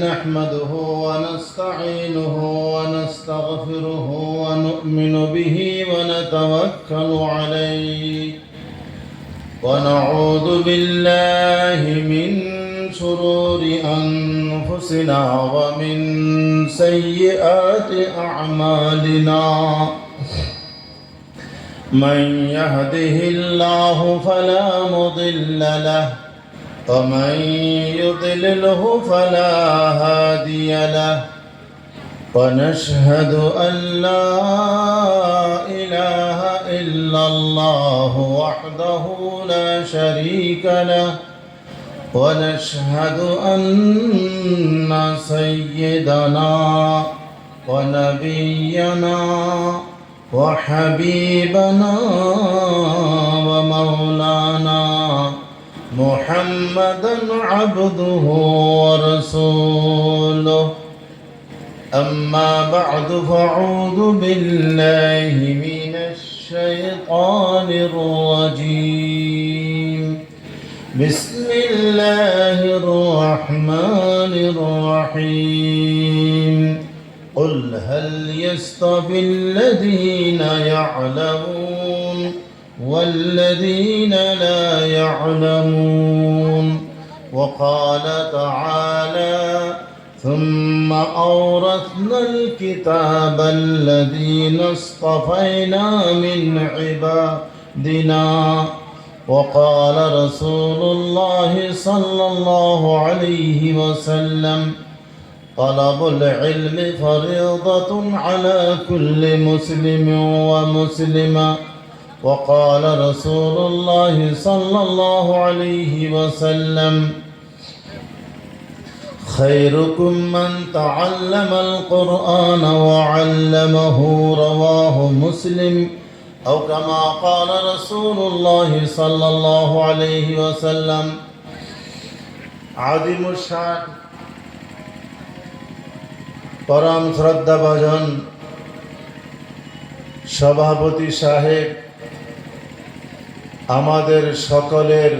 نحمده ونستعينه ونستغفره ونؤمن به ونتوكل عليه ونعوذ بالله من شرور أنفسنا ومن سيئات أعمالنا من يهده الله فلا مضل له ومن يضلله فلا هادي له ونشهد أن لا إله إلا الله وحده لا شريك له ونشهد أن سيدنا ونبينا وحبيبنا ومولانا محمدا عبده ورسوله أما بعد فأعوذ بالله من الشيطان الرجيم بسم الله الرحمن الرحيم قل هل يستوي الذين يعلمون والذين لا يعلمون وقال تعالى ثم أورثنا الكتاب الذين اصطفينا من عبادنا وقال رسول الله صلى الله عليه وسلم طلب العلم فريضة على كل مسلم ومسلمة وقال رسول الله صلى الله عليه وسلم خيركم من تعلم القرآن وعلمه رواه مسلم أو كما قال رسول الله صلى الله عليه وسلم عظيم الشان परम श्रद्धा भजन सभापति साहेब आमादेर सकलेर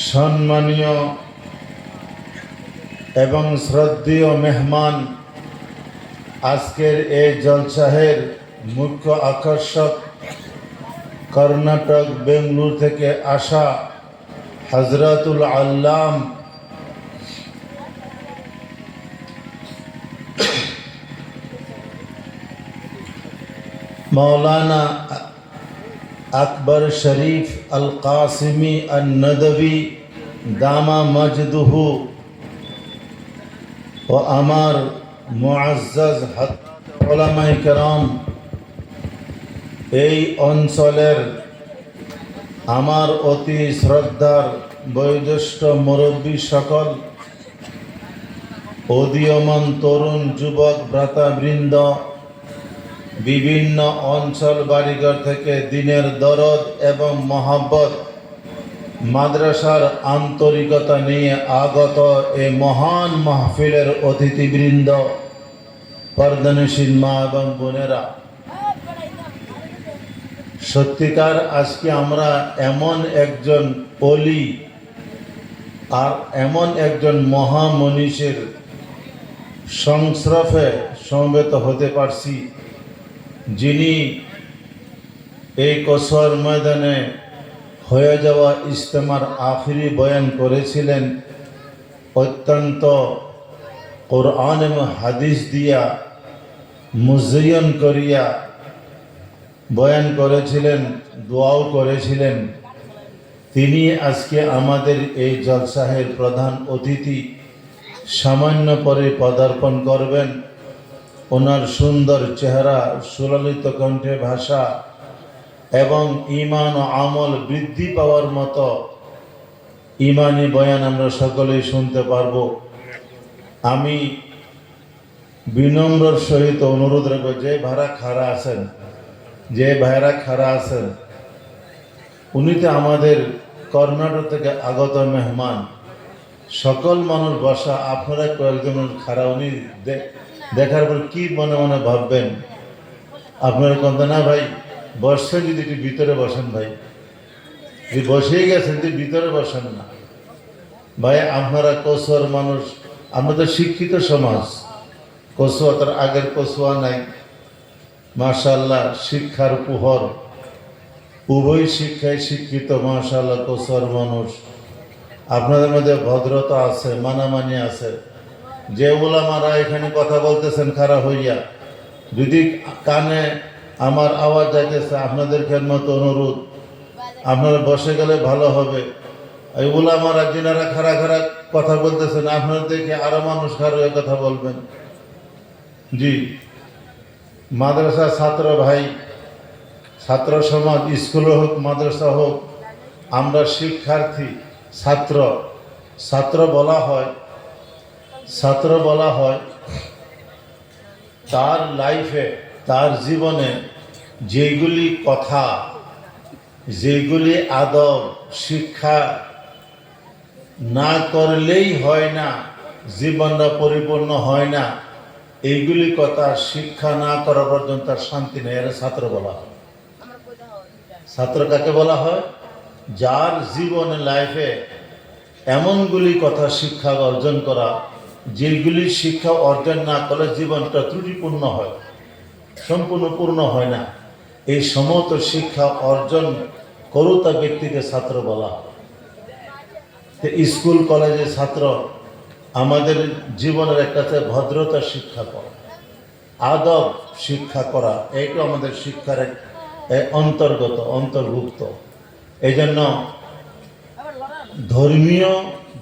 सम्मानीय एवं श्रद्धेय मेहमान आजकेर ए जलसाहेर मुख्य आकर्षक कर्नाटक बेंगलुरु थेके आशा हजरतुल आल्लाम मौलाना अकबर शरीफ अल कासिमी अन नदवी दामा मजदुहु व अमार मुअज्जज उलामाए केराम এই অঞ্চলের আমার অতি শ্রদ্ধার বয়োজ্যেষ্ঠ মুরব্বী সকল উদীয়মান তরুণ যুবক ভ্রাতাবৃন্দ বিভিন্ন অঞ্চল বাড়িঘর থেকে দিনের দরদ এবং মহব্বত মাদ্রাসার আন্তরিকতা নিয়ে আগত এই মহান মাহফিলের অতিথিবৃন্দ পর্দানশীল মা এবং বোনেরা সত্যিকার আজকে আমরা এমন একজন অলি আর এমন একজন মহামনীষীর সংস্রবে সমবেত হতে পারছি যিনি এই কসর ময়দানে হয়ে যাওয়া ইজতেমার আখিরি বয়ান করেছিলেন অত্যন্ত কোরআন এবং হাদিস দিয়া মুজায়্যান করিয়া বয়ান করেছিলেন দোয়াও করেছিলেন তিনি আজকে আমাদের এই জলসাহের প্রধান অতিথি সামান্য পরে পদার্পণ করবেন ওনার সুন্দর চেহারা সুললিত কণ্ঠে ভাষা এবং ঈমান ও আমল বৃদ্ধি পাওয়ার মতো ঈমানি বয়ান আমরা সকলেই শুনতে পারব আমি বিনম্রর সহিত অনুরোধ রাখব যে ভাইরা খাড়া আছেন উনি তো আমাদের কর্ণাটক থেকে আগত মেহমান সকল মানুষ বসা আপনারা কয়েকজন খাড়া উনি দেখার পর কি মনে মনে ভাববেন আপনারা কোনটা না ভাই বসছেন যদি একটু ভিতরে বসেন ভাই, যদি বসেই গেছেন যদি ভিতরে বসেন না, ভাই আপনারা কচুয়ার মানুষ, আমরা তো শিক্ষিত সমাজ, কচুয়া তার আগের কচুয়া নাই। মাশাআল্লাহ, শিক্ষার পুহর, উভয় শিক্ষায় শিক্ষিত মাশাআল্লাহ কচুয়ার মানুষ। আপনাদের মধ্যে ভদ্রতা আছে, মানামানি আছে। যে ওলামারা এখানে কথা বলতেছেন খারাপ হইয়া, যদি কানে আমার আওয়াজ যাইতেছে, আপনাদেরকে মতো অনুরোধ, আপনারা বসে গেলে ভালো হবে। এই ওলামারা যিনারা খারা খারা কথা বলতেছেন, আপনারা দেখে আরো মানুষ খারাপ হয়ে কথা বলবেন। জি, মাদ্রাসা ছাত্র ভাই, ছাত্র সমাজ, স্কুল হোক মাদ্রাসা হোক, আমরা শিক্ষার্থী, ছাত্র। ছাত্র বলা হয়, ছাত্র বলা হয় তার লাইফে, তার জীবনে যেগুলি কথা, যেগুলি আদব শিক্ষা না করলেই হয় না, জীবনটা পরিপূর্ণ হয় না। এইগুলি কথা শিক্ষা না করা পর্যন্ত তার শান্তি নেই। এর ছাত্র বলা হয়। ছাত্র কাকে বলা হয়? যার জীবনে লাইফে এমনগুলি কথা শিক্ষা অর্জন করা, যেগুলি শিক্ষা অর্জন না করলে জীবনটা ত্রুটিপূর্ণ হয়, সম্পূর্ণ পূর্ণ হয় না। এই সমস্ত শিক্ষা অর্জন করুতা ব্যক্তিকে ছাত্র বলা হয়। স্কুল কলেজের ছাত্র আমাদের জীবনের একটা ভদ্রতা শিক্ষা করা, আদব শিক্ষা করা, এইটা আমাদের শিক্ষার অন্তর্ভুক্ত। এই জন্য ধর্মীয়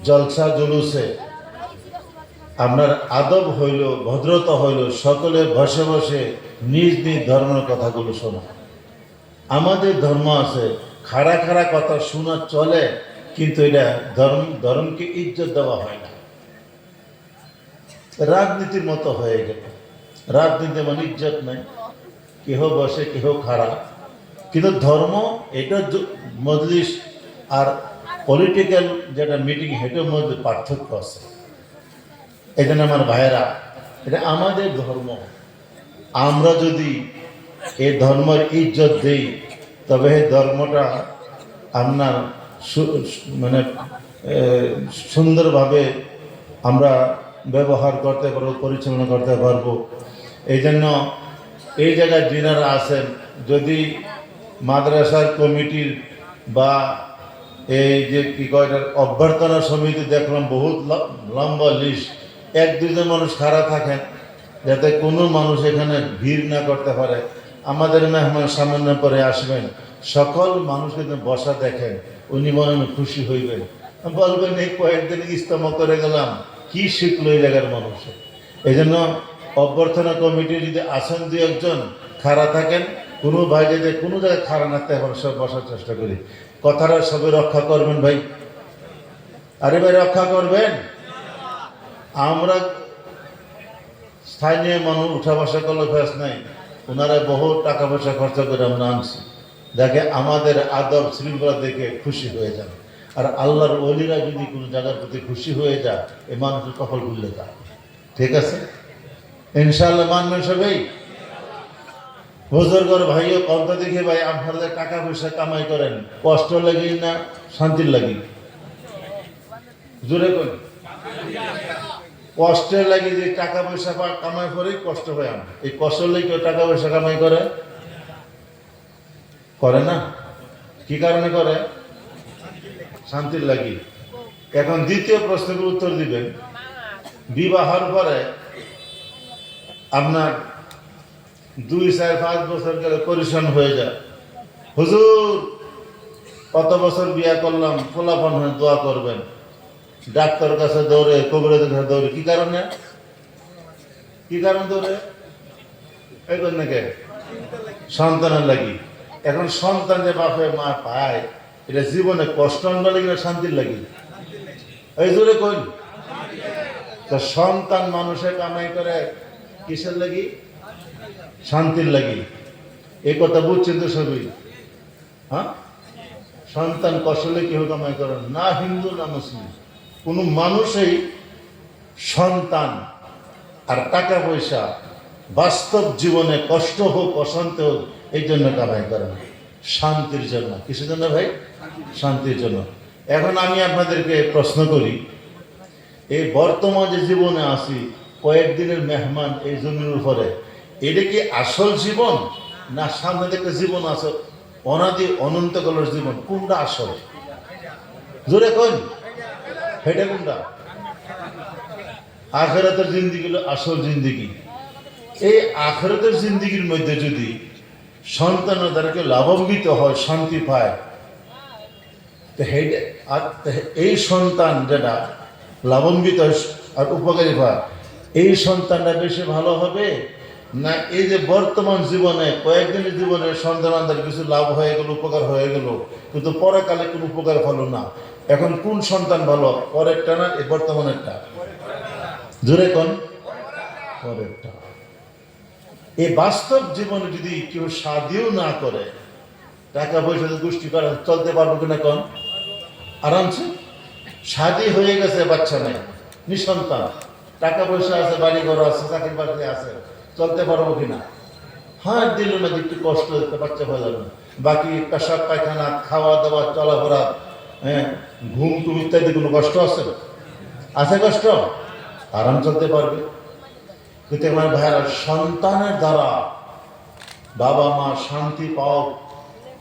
জলসা জুলুসে আপনার আদব হইল, ভদ্রতা হইল, সকলে বসে বসে নিজ নিজ ধর্মের কথাগুলো শোনা। আমাদের ধর্ম আছে, খাড়া খাড়া কথা শোনা চলে, কিন্তু এটা ধর্মকে ইজ্জত দেওয়া হয় না। রাজনীতির মতো হয়ে গেল। রাজনীতি মানে ইজ্জত নাই, কেহ বসে কেহ খাড়া। কিন্তু ধর্ম এটা মজলিস আর পলিটিক্যাল যেটা মিটিং, এটার মধ্যে পার্থক্য আছে। এই জন্য আমার ভাইয়েরা, এটা আমাদের ধর্ম। আমরা যদি এই ধর্মের ইজ্জত দেই, তবে এই ধর্মটা আপনার মানে সুন্দরভাবে আমরা ব্যবহার করতে পারবো, পরিচালনা করতে পারবো। এই জন্য এই জায়গায় যিনারা আছেন, যদি মাদ্রাসার কমিটির বা এই যে কি কয় অভ্যর্থনা সমিতি, দেখলাম বহুত লম্বা লিস্ট, এক দুজন মানুষ খাড়া থাকেন, যাতে কোনো মানুষ এখানে ভিড় না করতে পারে। আমাদের মেহমান সামান্য পরে আসবেন, সকল মানুষকে বসা দেখেন, উনি মনে খুশি হইবেন, বলবেন এই কয়েকদিন ইজতেমা করে গেলাম, কি শিখলো এই জায়গার মানুষে। এই জন্য অভ্যর্থনা কমিটি যদি আসেন দু একজন খাড়া থাকেন, কোনো ভাই যদি কোনো জায়গায় খাড়া না থাকে, সব বসার চেষ্টা করি। কথাটা সবে রক্ষা করবেন ভাই, আরে ভাই রক্ষা করবেন। আমরা স্থানীয় মানুষ উঠা বসা করলে ফেস নাই, ওনারা বহু টাকা পয়সা খরচা করে আমরা আনছি। দেখে আমাদের আদব শৃঙ্খলা দেখে খুশি হয়ে যান। আর আল্লাহর ওলিরা যদি কোনো জায়গার প্রতি খুশি হয়ে যায়, এই মানুষের কপাল খুললে যায়। ঠিক আছে, ইনশাআল্লাহ মানবেন সবাই। বুজুর্গর ভাইও কত দেখে ভাই, আপনাদের টাকা পয়সা কামাই করেন, কষ্ট লাগি না শান্তির লাগি? জোরে করেন। কষ্টের লাগে, যে টাকা পয়সা কামাই করে কষ্ট হয়। আমার এই কষ্ট লাগে কেউ টাকা পয়সা কামাই করে? করে না। কি কারণে করে? শান্তির লাগি। এখন দ্বিতীয় প্রশ্নের উত্তর দিবেন। বিবাহের পরে আপনার 2, 4, 5 বছর গেলে পরিশ্রম হয়ে যায়। হুজুর কত বছর বিয়া করলাম, ফলাফল হয়ে দোয়া করবেন। ডাক্তার কাছে দৌড়ে, কবিরাজের কাছে দৌড়ে, কি কারণে? কি কারণ দৌড়ে? এই নাকি সন্তানের লাগি। এখন সন্তান যে বাপে মা পায়, এটা জীবনে কষ্ট লাগি না শান্তির লাগি? এই জোরে কই। তা সন্তান মানুষের কামাই করে কিসের লাগি? শান্তির লাগি। এই কথা বুঝছেন তো সবই? হ্যাঁ, সন্তান কষ্টলে কেউ কামাই করেন না, হিন্দু না মুসলিম, কোনো মানুষই সন্তান আর টাকা পয়সা বাস্তব জীবনে কষ্ট হোক অশান্তি হোক এই জন্য কামাই করেন, শান্তির জন্য। কিসের জন্য ভাই? শান্তির জন্য। এখন আমি আপনাদেরকে প্রশ্ন করি, এই বর্তমান যে জীবনে আছি, কয়েকদিনের মেহমান এই জমির উপরে, এটা কি আসল জীবন, না সামনে থেকে জীবন আছে অনাদি অনন্তকালের জীবন? কোনটা আসল? জোরে কই, এটা কোনটা? আখিরাতের জিন্দেগি হলো আসল জিন্দেগি। এই আখিরাতের জিন্দেগির মধ্যে যদি সন্তানের দ্বারা কেউ লাভান্বিত হয়, শান্তি পায়, এই সন্তান যেটা লাভান্বিত আর উপকারী হয়, এই সন্তানটা বেশি ভালো হবে, না এই যে বর্তমান জীবনে কয়েকদিনের জীবনে সন্তানদের কিছু লাভ হয়ে গেল, উপকার হয়ে গেল, কিন্তু পরকালে কোনো উপকার হলো না? এখন কোন সন্তান ভালো, পরেরটা না এই বর্তমানেরটা? জোরে কোন? পরেরটা। এই বাস্তব জীবনে যদি কেউ শাদিও না করে, টাকা পয়সা গোষ্ঠী করে চলতে পারবো কিনা কোন? আরামসে শাদি হয়ে গেছে, বাচ্চা নাই, নিঃসন্তান, টাকা পয়সা আছে, বাড়ি ঘর আছে, চাকরি বাকরি আছে, চলতে পারবো কিনা? হাত দিল না, একটু কষ্ট হতে, বাচ্চা হয়ে যাবে না। বাকি পেশাব পায়খানা, খাওয়া দাওয়া, চলাফেরা, ঘুম টুম ইত্যাদি কোনো কষ্ট আছে? আছে কষ্ট? আরাম চলতে পারবে। কিন্তু আমার ভাইয়েরা, সন্তানের দ্বারা বাবা মা শান্তি পাও,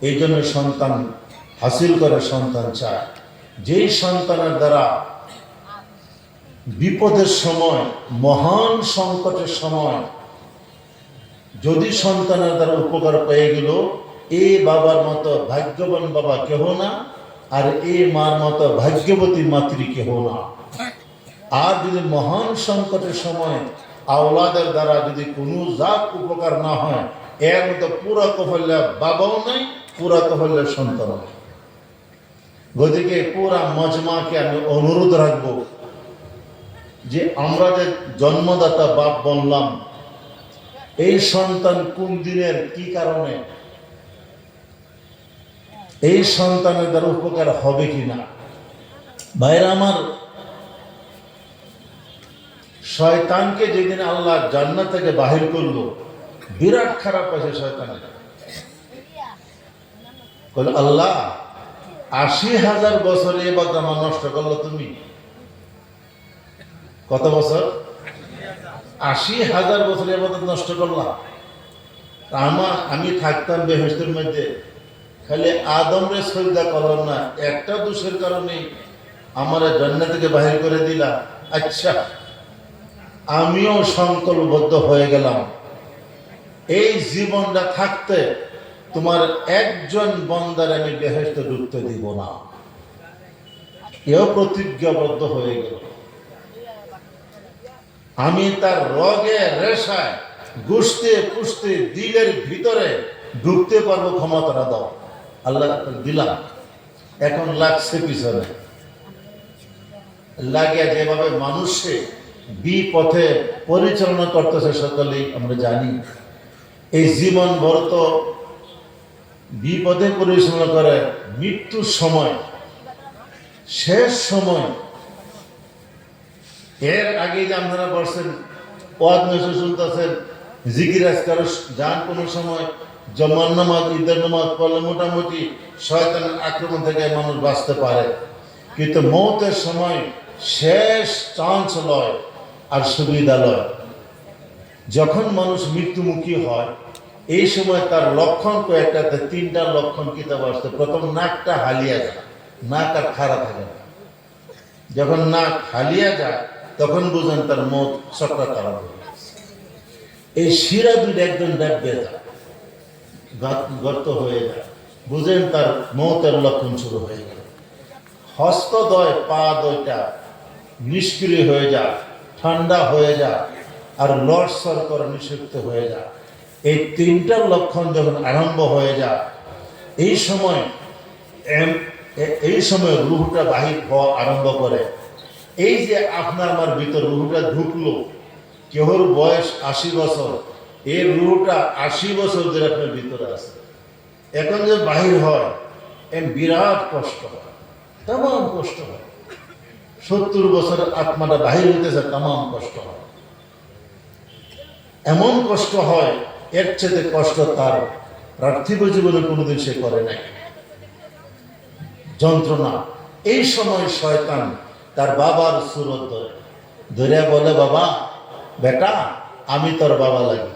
এই জন্য সন্তান হাসিল করে, সন্তান চায়। যেই সন্তানের দ্বারা বিপদের সময়, মহান সংকটের সময় যদি সন্তানের দ্বারা উপকার পেয়ে গেল, এই বাবার মতো ভাগ্যবান বাবা কেহ না, আর এই মার মতো ভাগ্যবতী মাতৃ কেহ না। আর যদি মহান সংকটের সময় আওলাদের দ্বারা যদি কোনো জাত উপকার না হয়, এর মতো পুরা কফল্যা বাবাও নাই, পুরা কফল্যা সন্তান নাই। গতিকে পুরা মজমাকে আমি অনুরোধ রাখবো যে আমরা যে জন্মদাতা বাপ বললাম, এই সন্তান কোন দিনের কি কারণে, এই সন্তানের দ্বারা উপকার হবে কিনা। ভাইরা আমার, শয়তানকে যেদিন আল্লাহ জান্নাত থেকে বাহির করলো, বিরাট খারাপ আছে শয়তানের। বলে, আল্লাহ ৮০,০০০ বছর এবাদত আমার নষ্ট করলো তুমি। কত বছর? ৮০,০০০ বছর এবাদত নষ্ট করলাম। আমি থাকতাম বেহেশতের মধ্যে, খালি আদমরে সজদা করলাম না, একটা দোষের কারণে আমার জান্নাত থেকে বাহির করে দিলা। আচ্ছা, আমিও সংকল্পবদ্ধ হয়ে গেলাম, এই জীবনটা থাকতে তোমার একজন বান্দার আমি বেহেশতে ঢুকতে দিব না। এও প্রতিজ্ঞাবদ্ধ হয়ে গেল। আমি তার রগে রেশায়, গোশতে পুষতে, দিলের ভিতরে ঢুকতে পারবো, ক্ষমতাটা দাও। আল্লাহ দিলাম। এখন লাগছে পিছনে, লাগিয়া যেভাবে মানুষে বিপথে পরিচালনা করতেছে, সকলেই আমরা জানি। এই জীবন ভর তো বিপদে পরিচালনা করে, মৃত্যুর সময়, শেষ সময়, এর আগে যে আপনারা বলছেন ওয়াজ নজর শুনতেছেন, জিকির আজকার যান, কোনো সময় জমান নামাজ, ঈদের নামাজ পড়লে মোটামুটি শয়তানের আক্রমণ থেকে মানুষ বাঁচতে পারে। কিন্তু মৌতের সময় শেষ চান্স লয় আর সুবিধা লয়। যখন মানুষ মৃত্যুমুখী হয়, এই সময় তার লক্ষণ কয়েকটাতে, 3টা লক্ষণ কিতাব আসছে। প্রথম, নাকটা হালিয়া যায়, নাক আর খাড়া থাকে না। যখন নাক হালিয়া যায়, তখন বুঝেন তার মৌত চক্রা খারাপ হয়ে গেছে। এই শিরা দুইটা একজন ডাকবে যায়, গর্ত হয়ে যায়, বুঝেন তার মৌতের লক্ষণ শুরু হয়ে গেল। হস্তদ্বয়, পা দুইটা নিষ্ক্রিয় হয়ে যায়, ঠান্ডা হয়ে যায়, আর লড়সড় করে নিষিদ্ধ হয়ে যায়। এই 3টার লক্ষণ যখন আরম্ভ হয়ে যায়, এই সময় রুহটা বাহির হওয়া আরম্ভ করে। এই যে আপনার আমার ভিতর রুহটা ঢুকলো, কেহর বয়স 80 বছর, এই রুহটা 80 বছর ধরে আপনার ভিতরে আছে। এখন যে বাহির হয়, বিরাট কষ্ট হয়, তেমন কষ্ট হয়। 70 বছরের আত্মাটা বাহির হইতেছে, তেমন কষ্ট হয়। এমন কষ্ট হয়, এর চেয়ে কষ্ট তার পার্থিব জীবনে কোনোদিন সে করে নাই। যন্ত্রণা, এই সময় শয়তান তার বাবার সুরত ধরে ধরে বলে, বাবা বেটা, আমি তোর বাবা লাগি,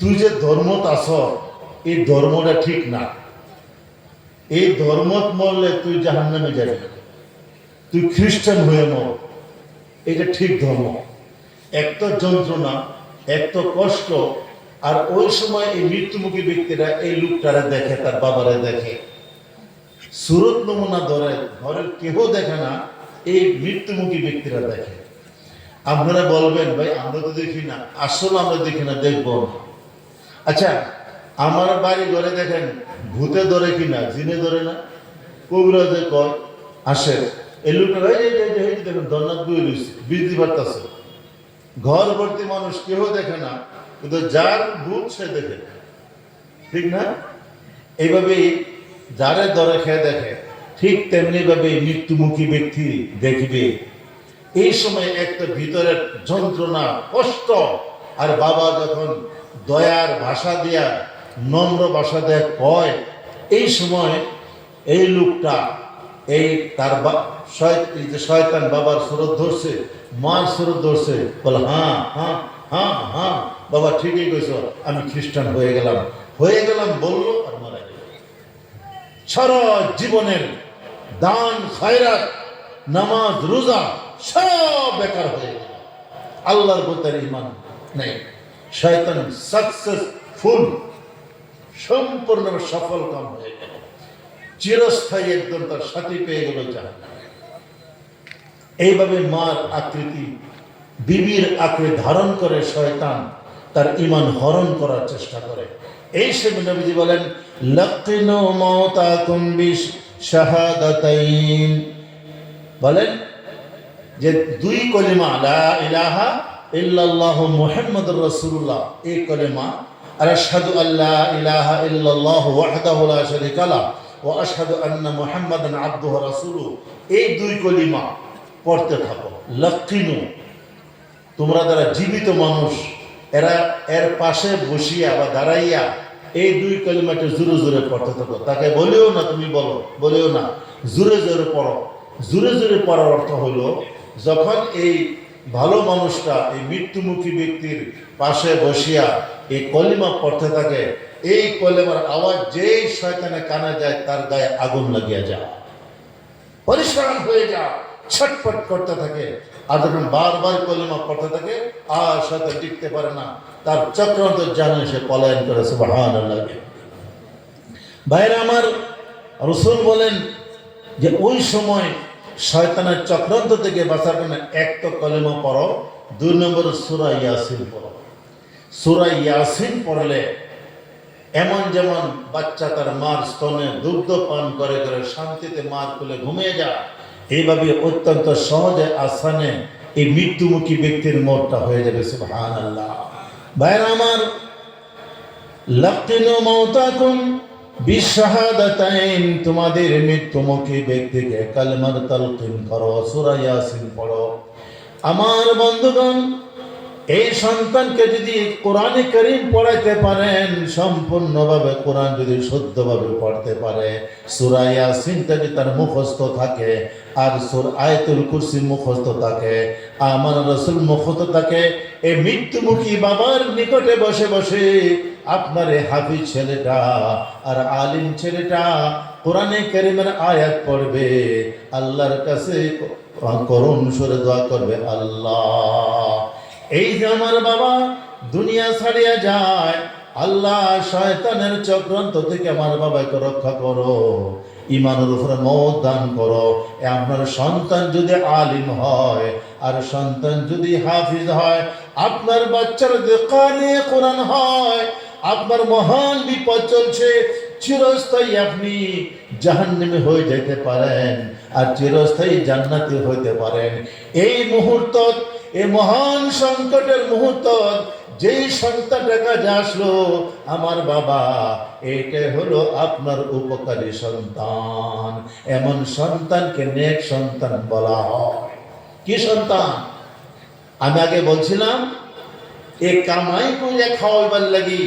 তুই যে ধর্মত আস এই ধর্মটা ঠিক না, এই ধর্মত মরলে তুই জাহান্নামে যাবি, তুই খ্রিস্টান হয়ে মর, এটা ঠিক ধর্ম। এক তো যন্ত্রণা, এক তো কষ্ট, আর ওই সময় এই মৃত্যুমুখী ব্যক্তিরা এই লোকটারে দেখে, তার বাবারে দেখে, সুরত নমুনা ধরে, ঘরের কেহ দেখে না, এই মৃত্যুমুখী ব্যক্তিরা দেখে। আপনারা বলবেন, ভাই আমরা তো দেখি না, আসলে আমরা দেখি না, দেখবো না। আচ্ছা, আমার বাড়ি ঘরে দেখেন ভূতে ধরে কিনা, জিনে ধরে না, কবিরাজে কয় আসে, এই লোকটা দেখেন দরনাথ বই রয়েছে, বৃদ্ধি বাড়তেছে, ঘর ভর্তি মানুষ, কেউ দেখে না, কিন্তু যার ভূত সে দেখে, ঠিক না? এইভাবেই যারে ধরে খেয়ে দেখে, ঠিক তেমনি ভাবে মৃত্যুমুখী ব্যক্তি দেখবে। এই সময় একটা ভিতরের যন্ত্রণা, কষ্ট, আর বাবা যখন দয়ার ভাষা দিয়া, নম্র ভাষা দেয় কয়, এই সময় এই লোকটা এই তার শয়তান বাবার সুরত ধরছে, মার সুরত ধরছে, বলে হ্যাঁ হ্যাঁ হ্যাঁ হ্যাঁ বাবা ঠিকই কইছ, আমি খ্রিস্টান হয়ে গেলাম বললো, আর মারা গেল। সারা জীবনের দান খায়রাত, নামাজ রোজা সব বেকার হয়ে গেল, আল্লাহর প্রতি ঈমান নেই। শয়তান সাকসেসফুল, সম্পূর্ণ সফল কাম হয়ে গেল, চিরস্থায়ী একদম তার সাথী পেয়ে গেল জাহান্নামে। এইভাবে মার আকৃতি, বিবির আকৃতি ধারণ করে শয়তান তার ঈমান হরণ করার চেষ্টা করে। এই সময় নবীজি বলেন, লাকিনু মাউতাকুম বিশাহাদাতাইন, বলেন যে দুই কলিমা, লা ইলাহা ইল্লাল্লাহু মুহাম্মাদুর রাসূলুল্লাহ, এই কলিমা, আর আশহাদু আল্লা ইলাহা ইল্লাল্লাহু ওয়াহদাহু লা শারীকা লাহু ওয়া আশহাদু আন্না মুহাম্মাদান আবদুহু ওয়া রাসূলুহু, এই দুই কলিমা পড়তে থাকো। লাকিনু, তোমরা যারা জীবিত মানুষ, এরা এর পাশে বসিয়া বা দাঁড়াইয়া এই দুই কলিমাটা জোরে জোরে পড়তে থাকো। তাকে বলেও না, তুমি বলেও না, জোরে জোরে পড়ো। জোরে জোরে পড়ার অর্থ হলো, যখন এই ভালো মানুষটা এই মৃত্যুমুখী ব্যক্তির পাশে বসিয়া এই কলিমা পড়তে থাকে, এই কলিমার আওয়াজ যেই শয়তানে কানে যায়, তার গায়ে আগুন লাগিয়া যায়, পরিষ্কার হয়ে যায়, ছটফট করতে থাকে। আর যখন বারবার কলিমা পড়তে থাকে, আর শয়তান টিকতে পারে না, তার চক্রান্ত জানে, সে পলায়ন করে। সুবহানাল্লাহ। ভাইরা আমার, রাসূল বলেন যে ওই সময় শয়তানের চক্রান্ত থেকে বাঁচার জন্য এক তো কলিমা পড়ো, দুই নম্বর সূরা ইয়াসিন পড়ো। সূরা ইয়াসিন পড়লে এমন যেমন বাচ্চা তার মার স্তনে দুগ্ধ পান করে করে শান্তিতে মার কোলে ঘুমিয়ে যায়, এইভাবে অত্যন্ত সহজে আসানে এই মৃত্যুমুখী ব্যক্তির মরটা হয়ে যাবে। সুবহানাল্লাহ। ভাইরা আমার, লাকিনু মাউতাকুম বিশাহাদাতাইন, তোমাদের মৃত্যুমুখী ব্যক্তিকে কালেমার তালকিন করো, সূরা ইয়াসিন পড়ো। আমার বন্ধুগণ, এই সন্তানকে যদি কোরআনে কারীম পড়াইতে পারেন, সম্পূর্ণভাবে কোরআন যদি শুদ্ধভাবে পড়তে পারে, সূরা ইয়াসিনটা যদি তার মুখস্থ থাকে, আর আয়াতুল কুরসি মুখস্থ থাকে, আমার রাসূল মুখস্থ থাকে, এই মৃত্যুমুখী বাবার নিকটে বসে বসে আপনার এই হাফিজ ছেলেটা আর আলিম ছেলেটা কোরআনে কারীমের আয়াত পড়বে, আল্লাহর কাছে করুণ সুরে দোয়া করবে, আল্লাহ, এই যে আমার বাবা দুনিয়া ছাড়িয়া যায়, আল্লাহ শয়তানের চক্রান্ত থেকে আমার বাবাকে রক্ষা করো, ঈমানের উপরে মওত দান করো। আপনার সন্তান যদি আলিম হয়, আর সন্তান যদি হাফিজ হয়, আপনার বাচ্চার যদি কারি কোরআন হয়, আপনার মহান বিপদ চলছে, চিরস্থায়ী আপনি জাহান্নামে হয়ে যেতে পারেন, আর চিরস্থায়ী জান্নাতি হইতে পারেন। এই মুহূর্ত, এই মহান সংকটের মুহূর্ত, যেই সন্তানটা কাজে আসলো আমার বাবা, এইটাই হলো আপনার উপকারী সন্তান। এমন সন্তানকে নেক সন্তান বলা হয়। কি সন্তান? আমি আগে বলছিলাম, এ কামাই করে খাওয়াইবার লাগি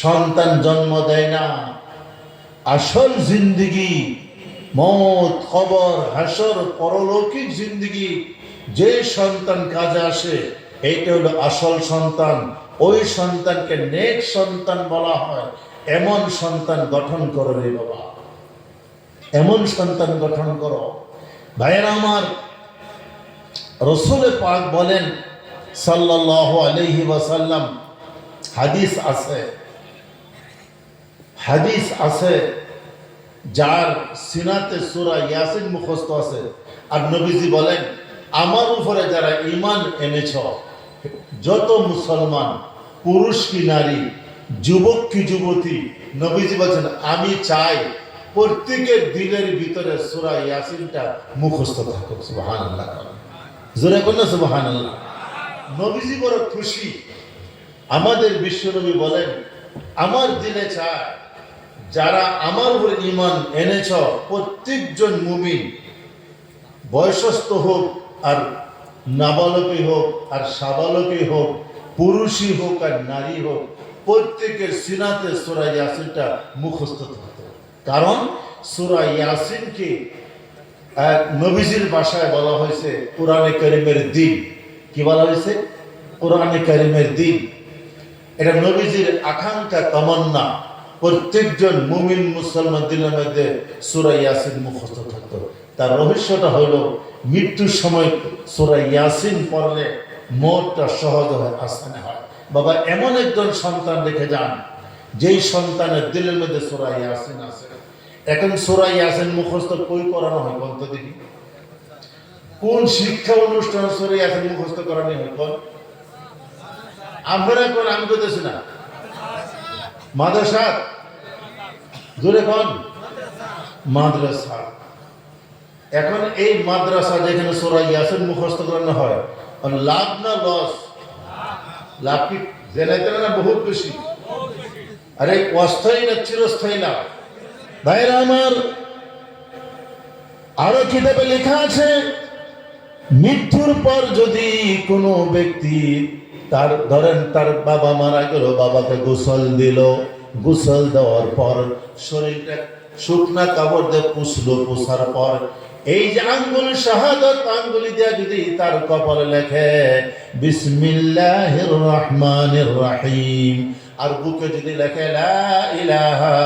সন্তান জন্ম দেয় না। আসল জিন্দেগি মওত, কবর, হাসর, পরলৌকিক জিন্দেগি যে সন্তান কাজে আসে এইটা হলো আসল সন্তান। ওই সন্তানকে নেক সন্তান বলা হয়। এমন সন্তান গঠন করো রে বাবা, এমন সন্তান গঠন করো। ভাইয়েরা আমার, রসুল পাক বলেন সাল্লাল্লাহু আলাইহি ওয়াসাল্লাম, হাদিস আছে যার সিনাতে সূরা ইয়াসিন মুখস্থ আছে, আর নবীজি বলেন আমার উপরে যারা ঈমান এনেছ, যত মুসলমান, পুরুষ কি নারী, যুবক কি যুবতী, নবীজি বলছেন আমি চাই প্রত্যেকের দিলের ভিতরে সূরা ইয়াসিনটা মুখস্থ থাকুক। সুবহানাল্লাহ, জোরে বলুন সুবহানাল্লাহ। নবীজি বড় খুশি। আমাদের বিশ্বনবী বলেন আমার দিলে চায় যারা আমার উপরে ঈমান এনেছ, প্রত্যেকজন মুমিন, বয়সস্থ হোক আর নাবালকই হোক আর সাবালকই হোক, পুরুষই হোক আর নারী হোক, প্রত্যেকের সিনাতে সূরা ইয়াসিনটা মুখস্থ থাকতে। কারণ সূরা ইয়াসিনকে নবীজির ভাষায় বলা হয়েছে কোরআনে কারীমের দিন। কি বলা হয়েছে? কোরআনে কারীমের দিন। এটা নবীজির আকাঙ্ক্ষা, তামান্না, প্রত্যেকজন মুমিন মুসলমান দিনের মধ্যে সূরা ইয়াসিন মুখস্থ থাকতো। তার রহস্যটা হলো মৃত্যুর সময় সূরা ইয়াসিন পড়লে মওতটা সহজ হয়, আসান হয়। বাবা এমন একজন সন্তান রেখে যান যেই সন্তানের দিলের মধ্যে সূরা ইয়াসিন আছে। এখন সূরা ইয়াসিন মুখস্থ কই করানো হয় বলতে দেখি? কোন শিক্ষা অনুষ্ঠান সূরা ইয়াসিন মুখস্থ করানো হয়? কোন আমরা কোন? আমি বলতেছি না, মাদ্রাসা, জোরে কোন? মাদ্রাসা। এখন এই মাদ্রাসা যেখানে সূরা ইয়াসিন মুখস্থ করানো হয়, লাভ না লস? লাভ কি জেনাইতে না বহুত বেশি? আরে অস্থায়ী না চিরস্থায়ী লাভ? ভাইরা আমার, আরো কিতাবে লেখা আছে মৃত্যুর পর যদি কোনো ব্যক্তি তার ধরেন তার বাবা মারা গেল, বাবাকে গোসল দিল, গোসল দেওয়ার পর শরীরটা শুকনা কাপড় দিয়ে পুছলো, পোছার পর এই যে আঙ্গুল শাহাদাত আঙ্গুলি দিয়ে যদি তার কপালে লেখে বিসমিল্লাহির রহমানির রহিম, আর বুকে যদি লেখে লা ইলাহা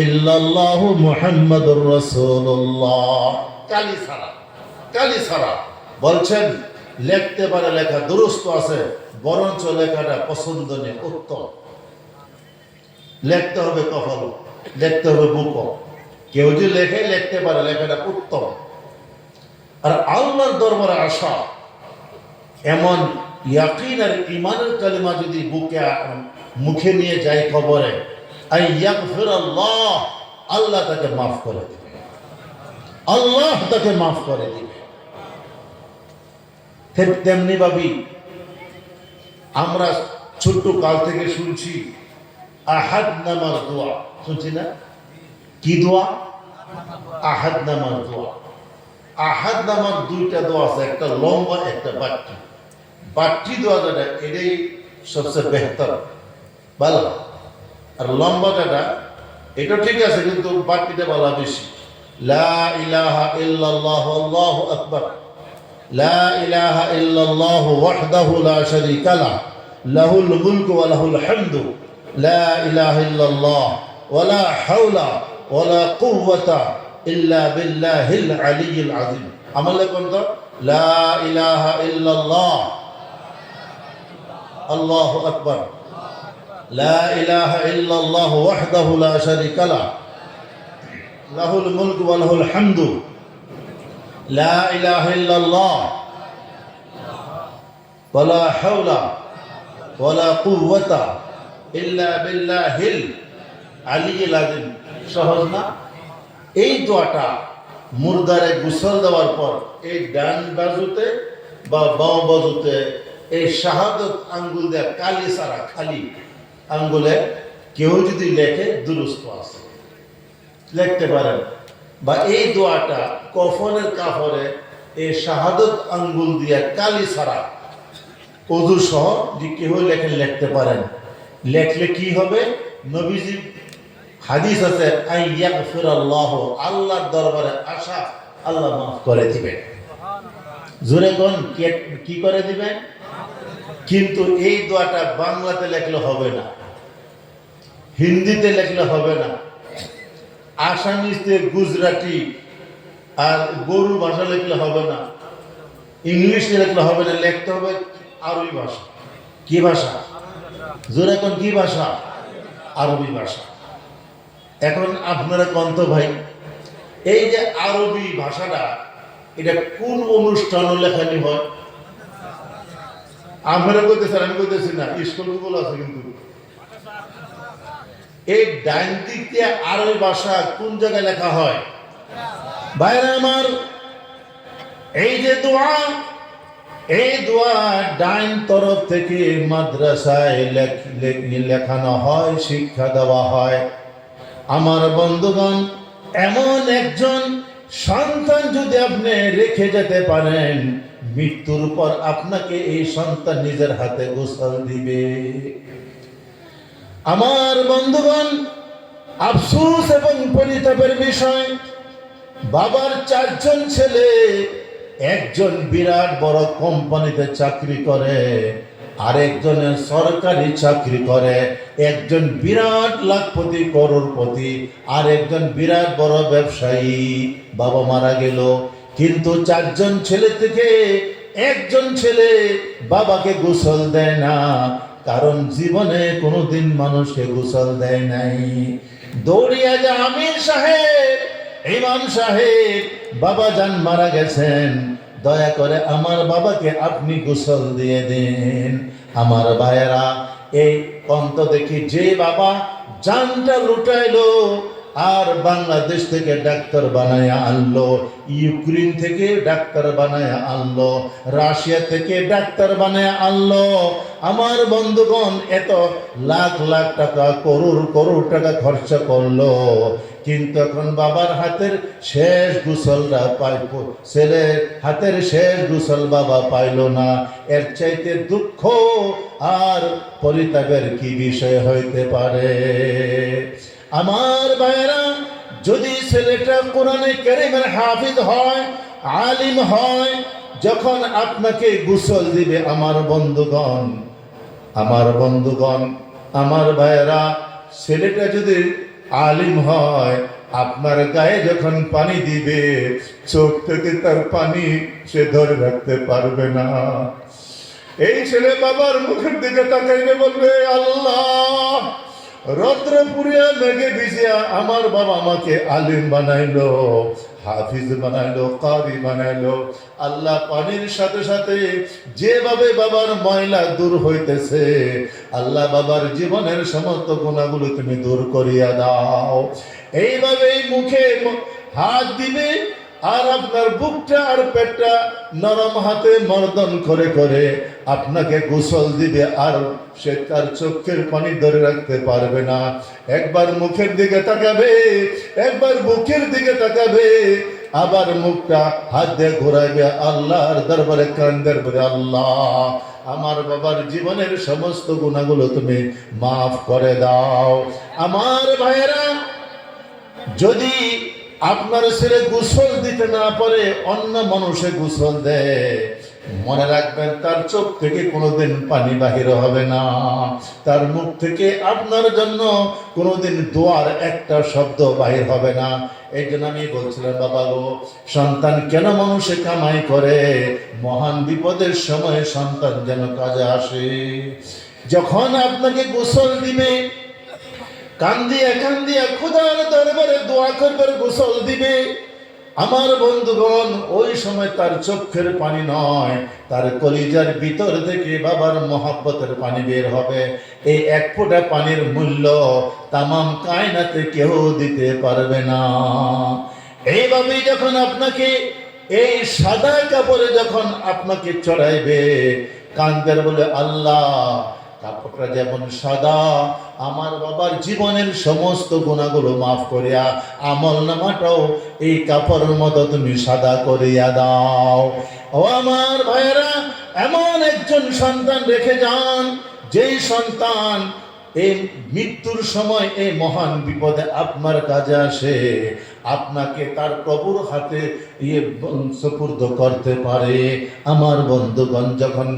ইল্লাল্লাহু মুহাম্মাদুর রাসূলুল্লাহ, কালি ছাড়া বলছেন লিখতে পারে, লেখা দুরুস্ত আছে, বরঞ্চ লেখাটা পছন্দনীয়, উত্তম। লিখতে হবে কপাল, লিখতে হবে বুক। কেউ যদি লেখে লিখতে পারে, লেখাটা উত্তম। আর আল্লাহর দরবারে আসা এমন ইয়াকিন আর ঈমানের কালিমা যদি বুকে মুখে নিয়ে যায় কবরে, আল্লাহ, আল্লাহ তাকে মাফ করে দিবে, আল্লাহ তাকে মাফ করে দিবে। তেমনি ভাবি আমরা ছোট্ট কাল থেকে শুনছি আহাদ নামার দোয়া, শুনছি না? কি দোয়া? আহাদ নামার দোয়া। আহাদ নামার দুইটা দোয়া আছে, একটা লম্বা একটা বাট্টি। বাট্টি দোয়া যেটা এটাই সবচেয়ে বেহতর, ভালো। আর লম্বা যেটা এটা ঠিক আছে, কিন্তু বাট্টিটা বলা বেশি। লা ইলাহা ইল্লাল্লাহু আল্লাহু আকবার, লা ইলাহা ইল্লাল্লাহু ওয়াহদাহু লা শারীকা লাহু, লাহুল মুলকু ওয়া লাহুল হামদু, লা ইলাহা ইল্লাল্লাহ ওয়া লা হাওলা ওয়া লা কুওয়াতা ইল্লা বিল্লাহিল আলিয়্যিল আযীম। আমলে কোনটা? লা ইলাহা ইল্লাল্লাহ আল্লাহু আকবার, লা ইলাহা ইল্লাল্লাহু ওয়াহদাহু লা শারীকা লাহু, লাহুল মুলকু ওয়া লাহুল হামদু, লা ইলাহা ইল্লাল্লাহ ওয়া লা হাওলা ওয়া লা কুওয়াতা ইল্লা বিল্লাহিল আলিয়্যিল আযীম। সহজ না? এই দোয়াটা মুর্দারে গোসল দেওয়ার পর এই ডান বাজুতে বা বাম বাজুতে এই শাহাদত আঙ্গুল দেয়া কালি ছাড়া খালি আঙ্গুলে কেউ যদি লেখে দুরুস্ত আছে, লিখতে পারেন। বা এই দোয়াটা কফনের কাপড়ে এই শাহাদত আঙ্গুল দিয়া কালি ছাড়া ওযু সহ যে কেউ লেখেন লিখতে পারেন। লেখলে কি হবে? নবীজি হাদিস আছে আইয়াগফিরাল্লাহু, আল্লাহর দরবারে আশা আল্লাহ মাফ করে দিবেন। জোরে কোন কি করে দিবেন? কিন্তু এই দোয়াটা বাংলাতে লেখলে হবে না, হিন্দিতে লেখলে হবে না, আসামিতে গুজরাটি আর গরু ভাষা লিখলে হবে না, ইংলিশে লিখলে হবে না, লিখতে হবে আরবি ভাষা। কি ভাষা? জোরে কোন কি ভাষা? আরবি ভাষা। এখন আপনারা কন্ত ভাই, এই যে আরবি ভাষাটা এটা কোন অনুষ্ঠানে লেখানি হয়? আপনারা কইতেছেন, আমি কইতেছি না, স্কুলগুলো আছে কিন্তু এই ডাইন দিক দিয়ে আরবি ভাষা কোন জায়গায় লেখা হয়? ভাইরা আমার, এই যে দোয়া, এই দোয়া ডাইন তরফ থেকে মাদ্রাসায় লেখানো হয়, শিক্ষা দেওয়া হয়। আমার বন্ধুগণ, এমন একজন সন্তান যদি আপনি রেখে যেতে পারেন, মৃত্যুর পর আপনাকে এই সন্তান নিজের হাতে গোসল দিবে। আমার বন্ধুগণ, আফসোস এবং পরিতাপের বিষয়, বাবার 4 জন ছেলে, একজন বিরাট বড় কোম্পানিতে চাকরি করে, আরেকজনের সরকারি চাকরি করে, একজন বিরাট লাখপতি করোড়পতি, আর একজন বিরাট বড় ব্যবসায়ী। বাবা মারা গেল, কিন্তু 4 জন ছেলে থেকে একজন ছেলে বাবাকে গোসল দেয় না, কারণ জীবনে কোনোদিন মানুষকে গোসল দেয় নাই। দৌড়িয়া যা আমির সাহেব, ইমাম সাহেব, বাবা জান মারা গেছেন, দয়া করে আমার বাবাকে আপনি গোসল দিয়ে দিন। আমার ভাইয়েরা, এই অন্ত দেখি যে বাবা জানটা লুটাইলো আর বাংলাদেশ থেকে ডাক্তার বানায়া আনলো, ইউক্রেন থেকে ডাক্তার বানায়া আনলো, রাশিয়া থেকে ডাক্তার বানায়া আনলো। আমার বন্ধুগণ, এত লাখ লাখ টাকা, করোড় করোড় টাকা খরচা করলো, কিন্তু এখন বাবার হাতের শেষ গোসলটা পাইব, ছেলের হাতের শেষ গোসল বাবা পাইল না। এর চাইতে দুঃখ আর পরিতাপের কি বিষয় হইতে পারে? আমার ভাইয়েরা, যদি ছেলেটা কোরআনে কারীমের হাফিজ হয়, আলিম হয়, যখন আপনাকে গোসল দিবে, আমার বন্ধুগণ, আমার বন্ধুগণ, আমার ভাইয়েরা, ছেলেটা যদি আলিম হয়, আপনার গায়ে যখন পানি দিবে, চোখ থেকে তার পানি সে ধরে রাখতে পারবে না। এই ছেলে বাবার মুখের দিকে তাকাইবে, বলবে, আল্লাহ, রৌদ্র পুরিয়া মেঘে ভিজিয়া আমার বাবা আমাকে আলিম বানাইলো, হাফিজ বানাইলো, কারি বানাইলো। আল্লাহ, পানির সাথে সাথে যেভাবে বাবার ময়লা দূর হইতেছে, আল্লাহ বাবার জীবনের সমস্ত গুণাগুলো তুমি দূর করিয়া দাও। এইভাবে মুখে হাত দিবে আর আপনার বুকটা আর পেটটা নরম হাতে মর্দন করে করে আপনাকে গোসল দিবে, আর সে তার চোখের পানি ধরে রাখতে পারবে না। একবার মুখের দিকে তাকাবে, একবার বুকের দিকে তাকাবে, আবার মুখটা হাত দিয়ে ঘোরাইবে, আল্লাহর দরবারে কান্দের বলে, আল্লাহ, আমার বাবার জীবনের সমস্ত গুনাহগুলো তুমি মাফ করে দাও। আমার ভাইয়েরা, যদি আপনার ছেলে গোসল দিতে না পারে, অন্য মানুষে গোসল দেয়, মনে রাখবেন, তার চোখ থেকে কোনোদিন পানি বাহির হবে না, তার মুখ থেকে আপনার জন্য কোনোদিন দোয়ার একটা শব্দ বাহির হবে না। এই জন্য আমি বলছিলাম, বাবা গো, সন্তান কেন মানুষে কামাই করে? মহান বিপদের সময় সন্তান যেন কাজে আসে। যখন আপনাকে গোসল দিবে, কান্দিয়া কান্দিয়া খোদার দরবারে দোয়া করবার গোসল দিবে, আমার বন্ধুগণ, ওই সময় তার চোখের পানি নয়, তার কলিজার ভিতর থেকে বাবার মহব্বতের পানি বের হবে। এই এক ফোঁটা পানির মূল্য তামাম কায়নাতে কেউ দিতে পারবে না। এইভাবেই যখন আপনাকে এই সাদা কাপড়ে যখন আপনাকে চড়াইবে, কান্দের বলে, আল্লাহ, কাপড়টা যেমন সাদা, আমার বাবার জীবনের সমস্ত গুণাগুলো মাফ করিয়া আমল নামাটাও এই কাপড়ের মতো তুমি সাদা করিয়া দাও। ও আমার ভাইয়েরা, এমন একজন সন্তান রেখে যান, যেই সন্তান এই মৃত্যুর সময় এই মহান বিপদে আপনার কাজে আসে, আপনাকে তার প্রভুর হাতে সুপুর্দ করতে পারে। আমার বন্ধুগণ, যখন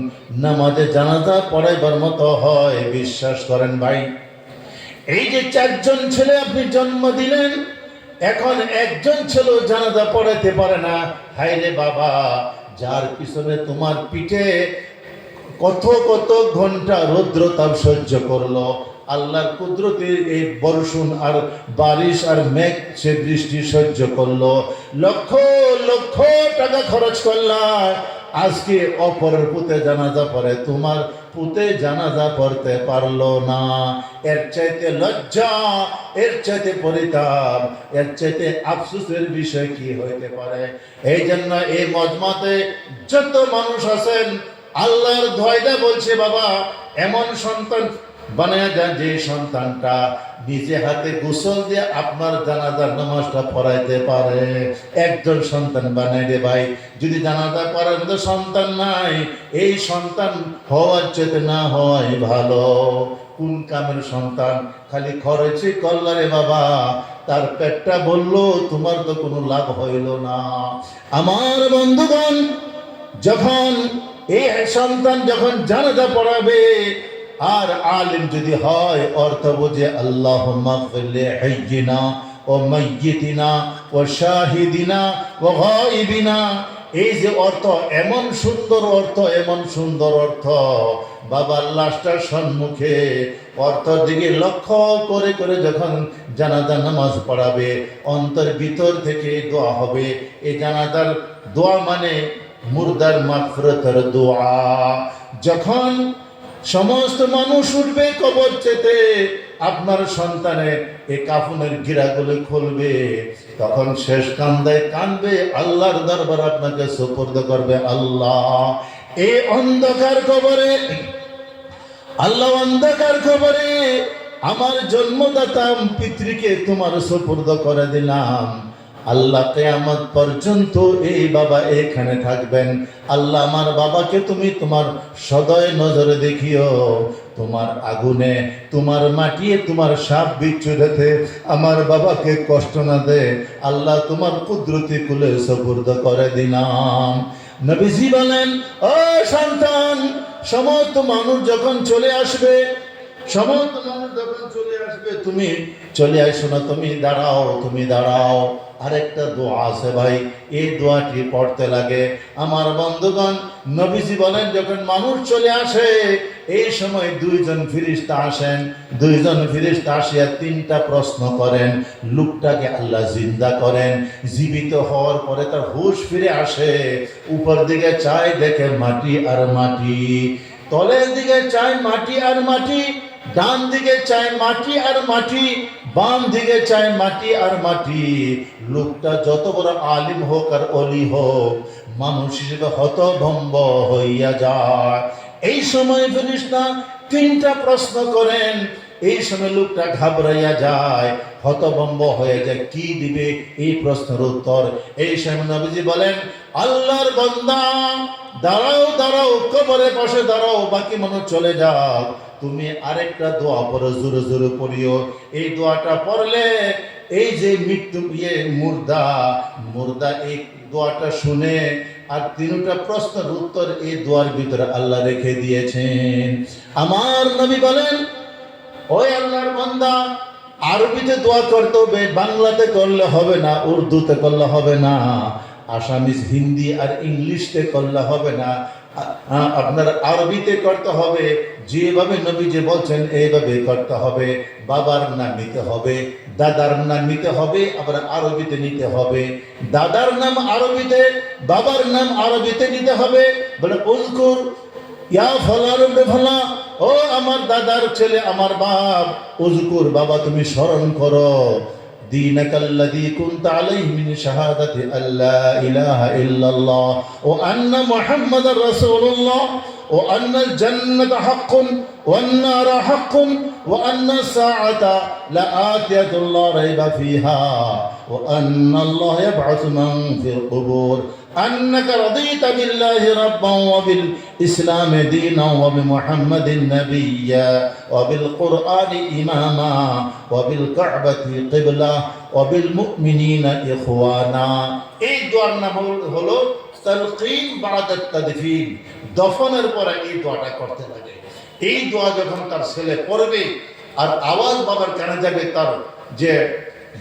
নামাজে জানাজা পড়াইবার মতো হয়, বিশ্বাস করেন ভাই, এই যে 4 জন ছেলে আপনি জন্ম দিলেন, এখন একজন ছেলে জানাজা পড়াইতে পারে না। হায় রে বাবা, যার পিছনে তোমার পিঠে কত কত ঘন্টা রৌদ্রতাপ সহ্য করলো, আল্লাহর কুদরতে এই বর্ষণ আর বারিশ আর মেঘ সে বৃষ্টি সহ্য করলো, লক্ষ লক্ষ টাকা খরচ করলাম, আজকে অপরের পুতে জানাজা পড়ে, তোমার পুতে জানাজা পড়তে পারলো না। এর চাইতে লজ্জা, এর চাইতে পরিতাপ, এর চাইতে আফসোসের বিষয় কি হইতে পারে? এই জন্য এই মজমাতে যত মানুষ আছেন, আল্লাহর দোয়াইটা বলছে, বাবা এমন সন্তান বানায় যান যে সন্তানটা নিজে হাতে গোসল দিয়ে আপনার জানাজার নামাজটা পড়াইতে পারে। একজন সন্তান বানাই দে ভাই। যদি জানাজা পড়ার মতো সন্তান নাই, এই সন্তান হওয়ার চেতে না হওয়াই ভালো। কোন কামের সন্তান? খালি খরচে করলা রে বাবা, তার পেটটা বললো, তোমার তো কোনো লাভ হইল না। আমার বন্ধুগণ, যখন এই সন্তান যখন জানাজা পড়াবে, আর আলিম যদি হয়, অর্থ বোঝে আল্লাহুম্মা গফির লি হাইয়িনা ওয়া মাইয়িতিনা ওয়া শাহিদিনা ওয়া গায়িবিনা, এই যে অর্থ, এমন সুন্দর অর্থ, এমন সুন্দর অর্থ, বাবার লাশটার সম্মুখে অর্থের দিকে লক্ষ্য করে করে যখন জানাজা নামাজ পড়াবে, অন্তর ভিতর থেকে দোয়া হবে। এই জানাজার দোয়া মানে মুর্দার মাগফিরাতের দোয়া। যখন সমস্ত মানুষ উঠবে কবর চেতে, আপনার সন্তানের এই কাফনের গিরাগুলো খুলবে, তখন শেষ কান্দায় কানবে, আল্লাহর দরবার আপনাকে সুপুর্দ করবে। আল্লাহ, এই অন্ধকার কবরে, আল্লাহ অন্ধকার কবরে আমার জন্মদাতা পিতৃকে তোমার সুপুর্দ করে দিলাম। আল্লাহ কিয়ামত পর্যন্ত এই বাবা এখানে থাকবেন। আল্লাহ, আমার বাবাকে তুমি তোমার সদয় নজরে দেখিও, তোমার আগুনে, তোমার মাটিয়ে, তোমার সাপ বিচ্ছুটাতে আমার বাবাকে কষ্ট না দে। আল্লাহ, তোমার কুদরতি কুলে সুপুর্দ করে দিলাম। নবীজি বলেন, ও সন্তান, সমস্ত মানুষ যখন চলে আসবে, সমস্ত মানুষ যখন চলে আসবে, তুমি চলে আসো না, তুমি দাঁড়াও, তুমি দাঁড়াও। আরেকটা দোয়া আছে ভাই, এই দোয়াটি পড়তে লাগে। আমার বন্ধুগণ, নবীজি বলেন, যখন মানুষ চলে আসে, এই সময় 2 জন ফেরেশতা আসেন। 2 জন ফেরেশতা আসিয়া 3টা প্রশ্ন করেন। লোকটাকে আল্লাহ জিন্দা করেন, জীবিত হওয়ার পরে তার হুঁশ ফিরে আসে। উপর দিকে চায়, দেখে মাটি আর মাটি, তলের দিকে চায় মাটি আর মাটি, ডান দিকে চায় মাটি আর মাটি, বাম দিকে চায় মাটি আর মাটি। লোকটা যত বড় আলিম হোক আর অলি হোক, মানুষ হিসেবে হতভম্ব হইয়া যায়। এই সময় ফেরেশতা 3টা প্রশ্ন করেন। এই সময় লোকটা ঘাবড়াইয়া যায়, হতভম্ব হয়ে যায়, কি দিবে এই প্রশ্নের উত্তর। এই সময় নবীজি বলেন, আল্লাহর বান্দা, দাঁড়াও দাঁড়াও, কবরের পাশে দাঁড়াও, বাকি মানুষ চলে যাও, তুমি আরেকটা দোয়া পড়ো, জোরে জোরে পড়িও। এই দোয়াটা পড়লে এই যে মৃত্যু মুর্দা এই দোয়াটা শুনে, আর 3টা প্রশ্নের উত্তর এই দোয়ার ভিতরে আল্লাহ রেখে দিয়েছেন। আমার নবী বলেন, ওই আল্লাহর বান্দা, আরবিতে দোয়া করতে হবে, বাংলাতে করলে হবে না, উর্দুতে করলে হবে না, আসামিজ, হিন্দি আর ইংলিশে করলে হবে না, আপনার আরবিতে করতে হবে। যেভাবে নবী যে বলছেন এইভাবে করতে হবে। বাবার নাম নিতে হবে, দাদার নাম নিতে হবে, আবার আরবিতে নিতে হবে। দাদার নাম আরবিতে, বাবার নাম আরবিতে নিতে হবে। বলে উযকুর ইয়া ফলার ফলা, ও আমার দাদার ছেলে, আমার বাপ, উযকুর, বাবা তুমি স্মরণ করো, দীনাকাল্লাযী কুনতা আলাইহি মিন শাহাদাতি আল্লা ইলাহা ইল্লাল্লাহ ওয়া আন্না মুহাম্মাদার রাসূলুল্লাহ ওয়া আন্নাল জান্নাতা হাক্কুন ওয়ান নারা হাক্কুন وأن الساعة لآتية لا ريب فيها وأن الله يبعث من في القبور أنك رضيت بالله ربا وبالإسلام دينا وبمحمد نبيا وبالقرآن إماما وبالكعبة قبلة وبالمؤمنين إخوانا এই দোয়ার নাম হলো তালকিন বাদা তাদফিন। দফনের পরে এই দোয়াটা করতে লাগে। এই দোয়া যখন তার ছেলে পড়বে আর আওয়াজ বাবার কানে যাবে, তার যে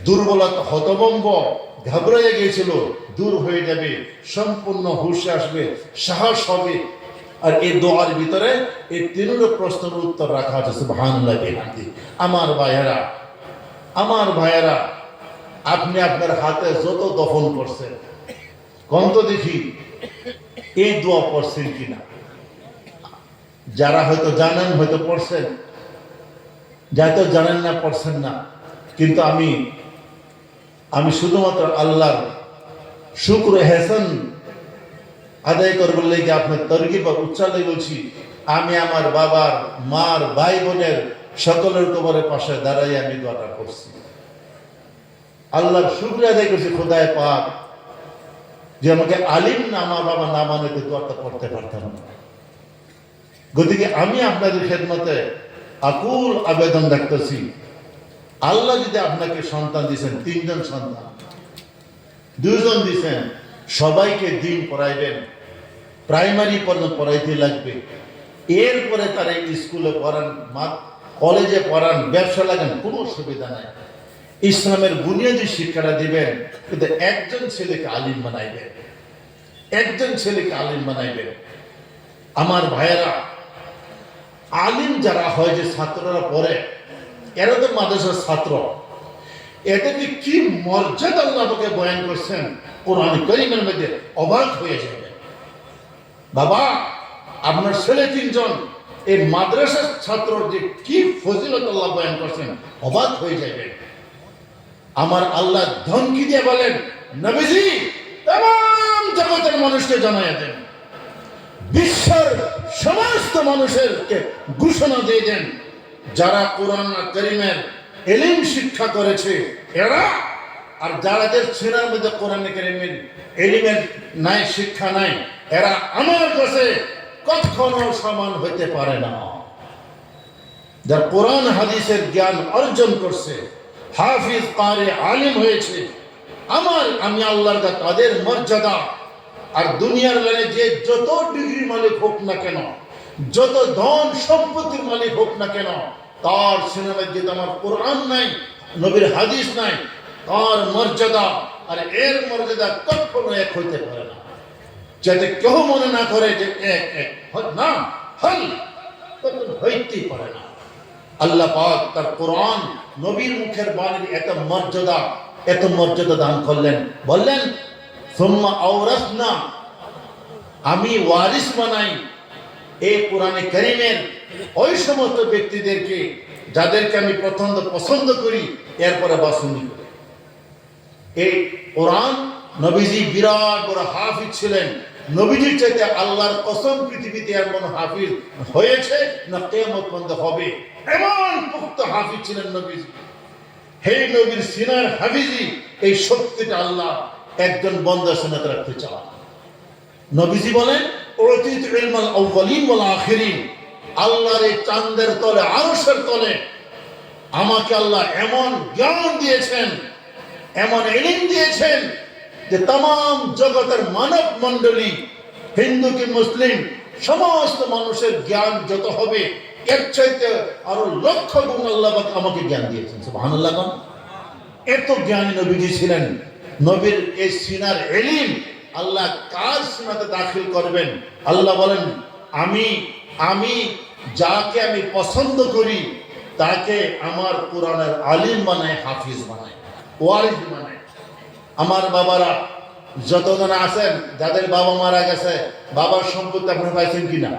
দুর্বলতা হতভম্ব ঘাবড়ে গিয়েছিল দূর হয়ে যাবে, সম্পূর্ণ হুঁশ আসবে, সাহস হবে। আর এই দোয়ার ভিতরে এই তিনটি প্রশ্নের উত্তর রাখা আছে। সুবহানাল্লাহ বিহামদি। আমার ভাইয়েরা, আপনি আপনার হাতে যত দফন করছেন, কন্ত দেখি এই দোয়া পড়ছেন কিনা। যারা হয়তো জানেন, হয়তো পড়ছেন, যাইতো জানেন না, পড়ছেন না। কিন্তু আমি শুধুমাত্র আল্লাহর শুকর হেসান আদায় করবার লেগে আপনার তরগিব বা উচ্চারণে বলছি। আমি আমার বাবার, মার, ভাই বোনের সকলের কবরের পাশে দাঁড়াই আমি দোয়াটা করছি। আল্লাহর শুকর আদায় করছি খোদায় পাক যে আমাকে আলিম না, আমার বাবা না মানে তো দোয়াটা পড়তে পারতাম না। গতিকে আমি আপনাদের খেদমতে আকুল আবেদন রাখতেছি, আল্লাহ যদি আপনাকে সন্তান দিয়েছেন, 3 জন সন্তান, 2 জন দিয়েছেন, সবাইকে দিন পড়াইবেন, প্রাইমারি পর্যন্ত পড়াইতে লাগবে। এরপরে তারা স্কুলে পড়ান, কলেজে পড়ান, ব্যবসা লাগান, কোনো সুবিধা নাই। ইসলামের বুনিয়াদী শিক্ষাটা দিবেন, কিন্তু একজন ছেলেকে আলিম বানাইবেন, একজন ছেলেকে আলিম বানাইবেন। আমার ভাইয়েরা, আলিম যারা হয়, যে ছাত্ররা পড়ে, এরা তো মাদ্রাসার ছাত্র, এটাকে কি মর্যাদা আল্লাহ আমাকে বয়ান করছেন কোরআন কারীমের মধ্যে, অবাক হয়ে যাবে। বাবা, আপনার ছেলে 3 জন এই মাদ্রাসার ছাত্র, যে কি ফজিলত আল্লাহ বয়ান করছেন, অবাক হয়ে যাবে। আমার আল্লাহ ধমকি দিয়ে বলেন, নবীজি तमाम জগতের মানুষকে জানায় দেন, বিশ্বের সমস্ত মানুষেরকে ঘোষণা দিয়ে দেন, যারা কোরআন কারীমের ইলম শিক্ষা করেছে এরা, আর যাদের ছেলের মধ্যে কোরআন কারীমের ইলমের নাই, শিক্ষা নাই, এরা আমার কাছে কখনো সমান হতে পারে না। যারা কোরআন হাদিসের জ্ঞান অর্জন করছে, হাফিজ, কারি, আলিম হয়েছে, আমি আল্লাহর কাছে তাদের মর্যাদা, আর দুনিয়ার লাইনে যে যত ডিগ্রি মালিক হোক না কেন, যত ধন সম্পত্তির মালিক হোক না কেন, তার সিনেমায় যেহেতু আমার কোরআন নাই, নবীর হাদিস নাই, তার মর্যাদা আর এর মর্যাদা কখনো এক হইতে পারে না। যাতে কেউ মনে না করে যে এক না, হইতেই পারে না। আল্লাহ পাক তার কোরআন, নবীর মুখের বাণীর এত মর্যাদা দান করলেন। বললেন, সুম্মা আওরাসনা, আমি ওয়ারিস বানাই এই কোরআনে কারীমের ওই সমস্ত ব্যক্তিদেরকে যাদেরকে আমি পছন্দ করি, এরপরে বাসুনি করি। এই কোরআন, নবীজি বিরাট বড় হাফিজ ছিলেন। নবীজির চাইতে আল্লাহর কসম পৃথিবীতে এমন হাফিজ হয়েছে না কিয়ামত পর্যন্ত হবে, এমন পুক্ত হাফিজ ছিলেন নবীজি। হে নবীর সিনার হাফিজি, এই শক্তিটা আল্লাহ একজন বান্দার সিনাতে রাখতে চান। নবীজি বলেন, উতিতু ইলমাল আউয়ালিন ওয়াল আখিরিন, আল্লাহর এই চাঁদের তলে, আরশের তলে আমাকে আল্লাহ এমন জ্ঞান দিয়েছেন, এমন ইলম দিয়েছেন যে তাম জগতের মানব মণ্ডলী, হিন্দু কি মুসলিম, সমস্ত মানুষের জ্ঞান যত হবে, এর চাইতে আরো লক্ষ গুণ আল্লাহ আমাকে জ্ঞান দিয়েছেন। সুবহানাল্লাহ। এত জ্ঞানী নবীজি ছিলেন। নবীর এই সিনার ইলম আল্লাহ কার সিনাতে দাখিল করবেন? আল্লাহ বলেন, আমি যাকে আমি পছন্দ করি তাকে আমার কোরআনের আলিম বানায়, হাফিজ বানায়, ওয়ারিস বানায়। আমার বাবারা যতজন আছেন, যাদের বাবা মারা গেছে, বাবার সম্পত্তি আপনি পাইছেন কিনা?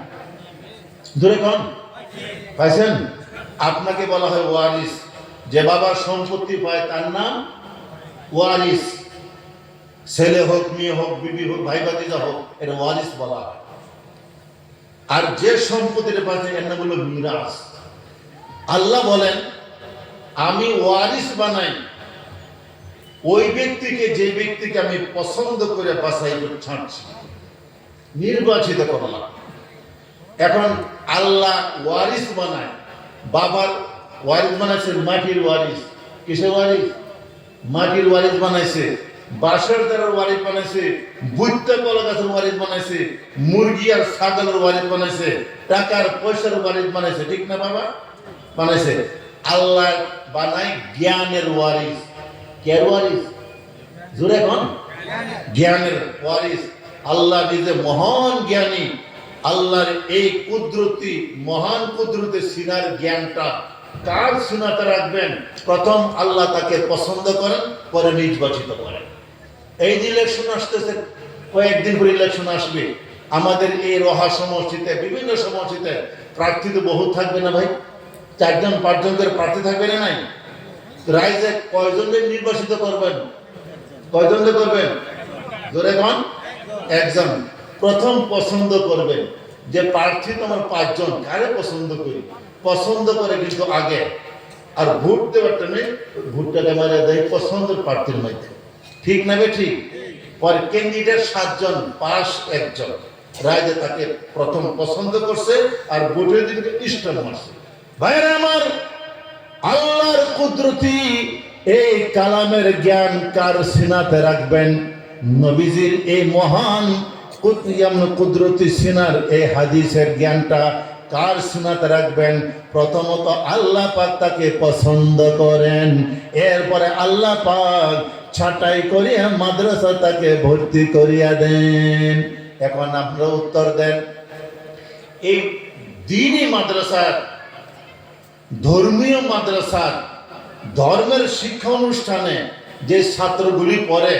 ধরে কোন পাইছেন? আপনাকে বলা হয় ওয়ারিস। যে বাবার সম্পত্তি পায় তার নাম ওয়ারিস। ছেলে হোক, মেয়ে হোক, বিবি হোক, ভাই ভাতিজা হোক, এটা ওয়ারিস বলা হয়। আর যে সম্পত্তিটা পাচ্ছে এর নাম হলো মিরাস। আল্লাহ বলেন আমি ওয়ারিস বানাই ওই ব্যক্তিকে, যে ব্যক্তিকে আমি পছন্দ করে বাছাই করে ছাড়ছি, নির্বাচিত করলাম। এখন আল্লাহ ওয়ারিস বানায়, বাবার ওয়ারিস বানাইছে, মাটির ওয়ারিস। কিসের ওয়ারিস? মাটির ওয়ারিস বানাইছে, বাঁশের দ্বারের ওয়ারিস বানাইছে, বুইত্তা কলা গাছের ওয়ারিস বানাইছে, মুরগি আর ছাগলের ওয়ারিস বানাইছে, টাকার পয়সার ওয়ারিস বানাইছে। ঠিক না বাবা? বানাইছে। আল্লাহ বানায় জ্ঞানের ওয়ারিস। কে ওয়ারিস? জোরে কোন? জ্ঞানের ওয়ারিস। আল্লাহ নিজে মহান জ্ঞানী। আল্লাহর এই কুদরতি, মহান কুদরতি সিনার জ্ঞানটা কার সিনাতে রাখবেন? প্রথম আল্লাহ তাকে পছন্দ করেন, পরে নির্বাচিত করেন। এই যে ইলেকশন আসতেছে, কয়েকদিন পরে ইলেকশন আসবে। আমাদের এই রহা সমষ্টিতে, বিভিন্ন সমষ্টিতে প্রার্থী তো বহুত থাকবে না ভাই? 4-5 করে প্রার্থী থাকবে না? নাই? রাইজে কয়জনকে নির্বাচিত করবেন? কয়জনকে করবেন? জোরে কোন? একজন। প্রথম পছন্দ করবেন যে প্রার্থী তোমার 5 জন, কারে পছন্দ করি? পছন্দ করে কিন্তু আগে, আর ভোট দেওয়ারটা নেই, ভোটটা মারা দেয় পছন্দের প্রার্থীর মধ্যে। ঠিক না বে? ঠিক। পরে ক্যান্ডিডেট 7 জন, পাস 1 জন। রাইজে তাকে প্রথম পছন্দ করছে, আর ভোটের দিনকে ইস্টার মারছে। ভাইরা আমার, আল্লাহর কুদরতি এই কালামের জ্ঞান কার সিনাতে রাখবেন? নবীজির এই মহান কুদরতি সিনার এই হাদিসের জ্ঞানটা কার সিনাতে রাখবেন? প্রথমত আল্লাহ পাক তাকে পছন্দ করেন, এরপরে আল্লাহ পাক ছাঁটাই করিয়া মাদ্রাসা তাকে ভর্তি করিয়া দেন। এখন আপনারা উত্তর দেন, এই দ্বীনি মাদ্রাসার, ধর্মীয় মাদ্রাসার, ধর্মের শিক্ষা অনুষ্ঠানে যে ছাত্রগুলি পড়ে,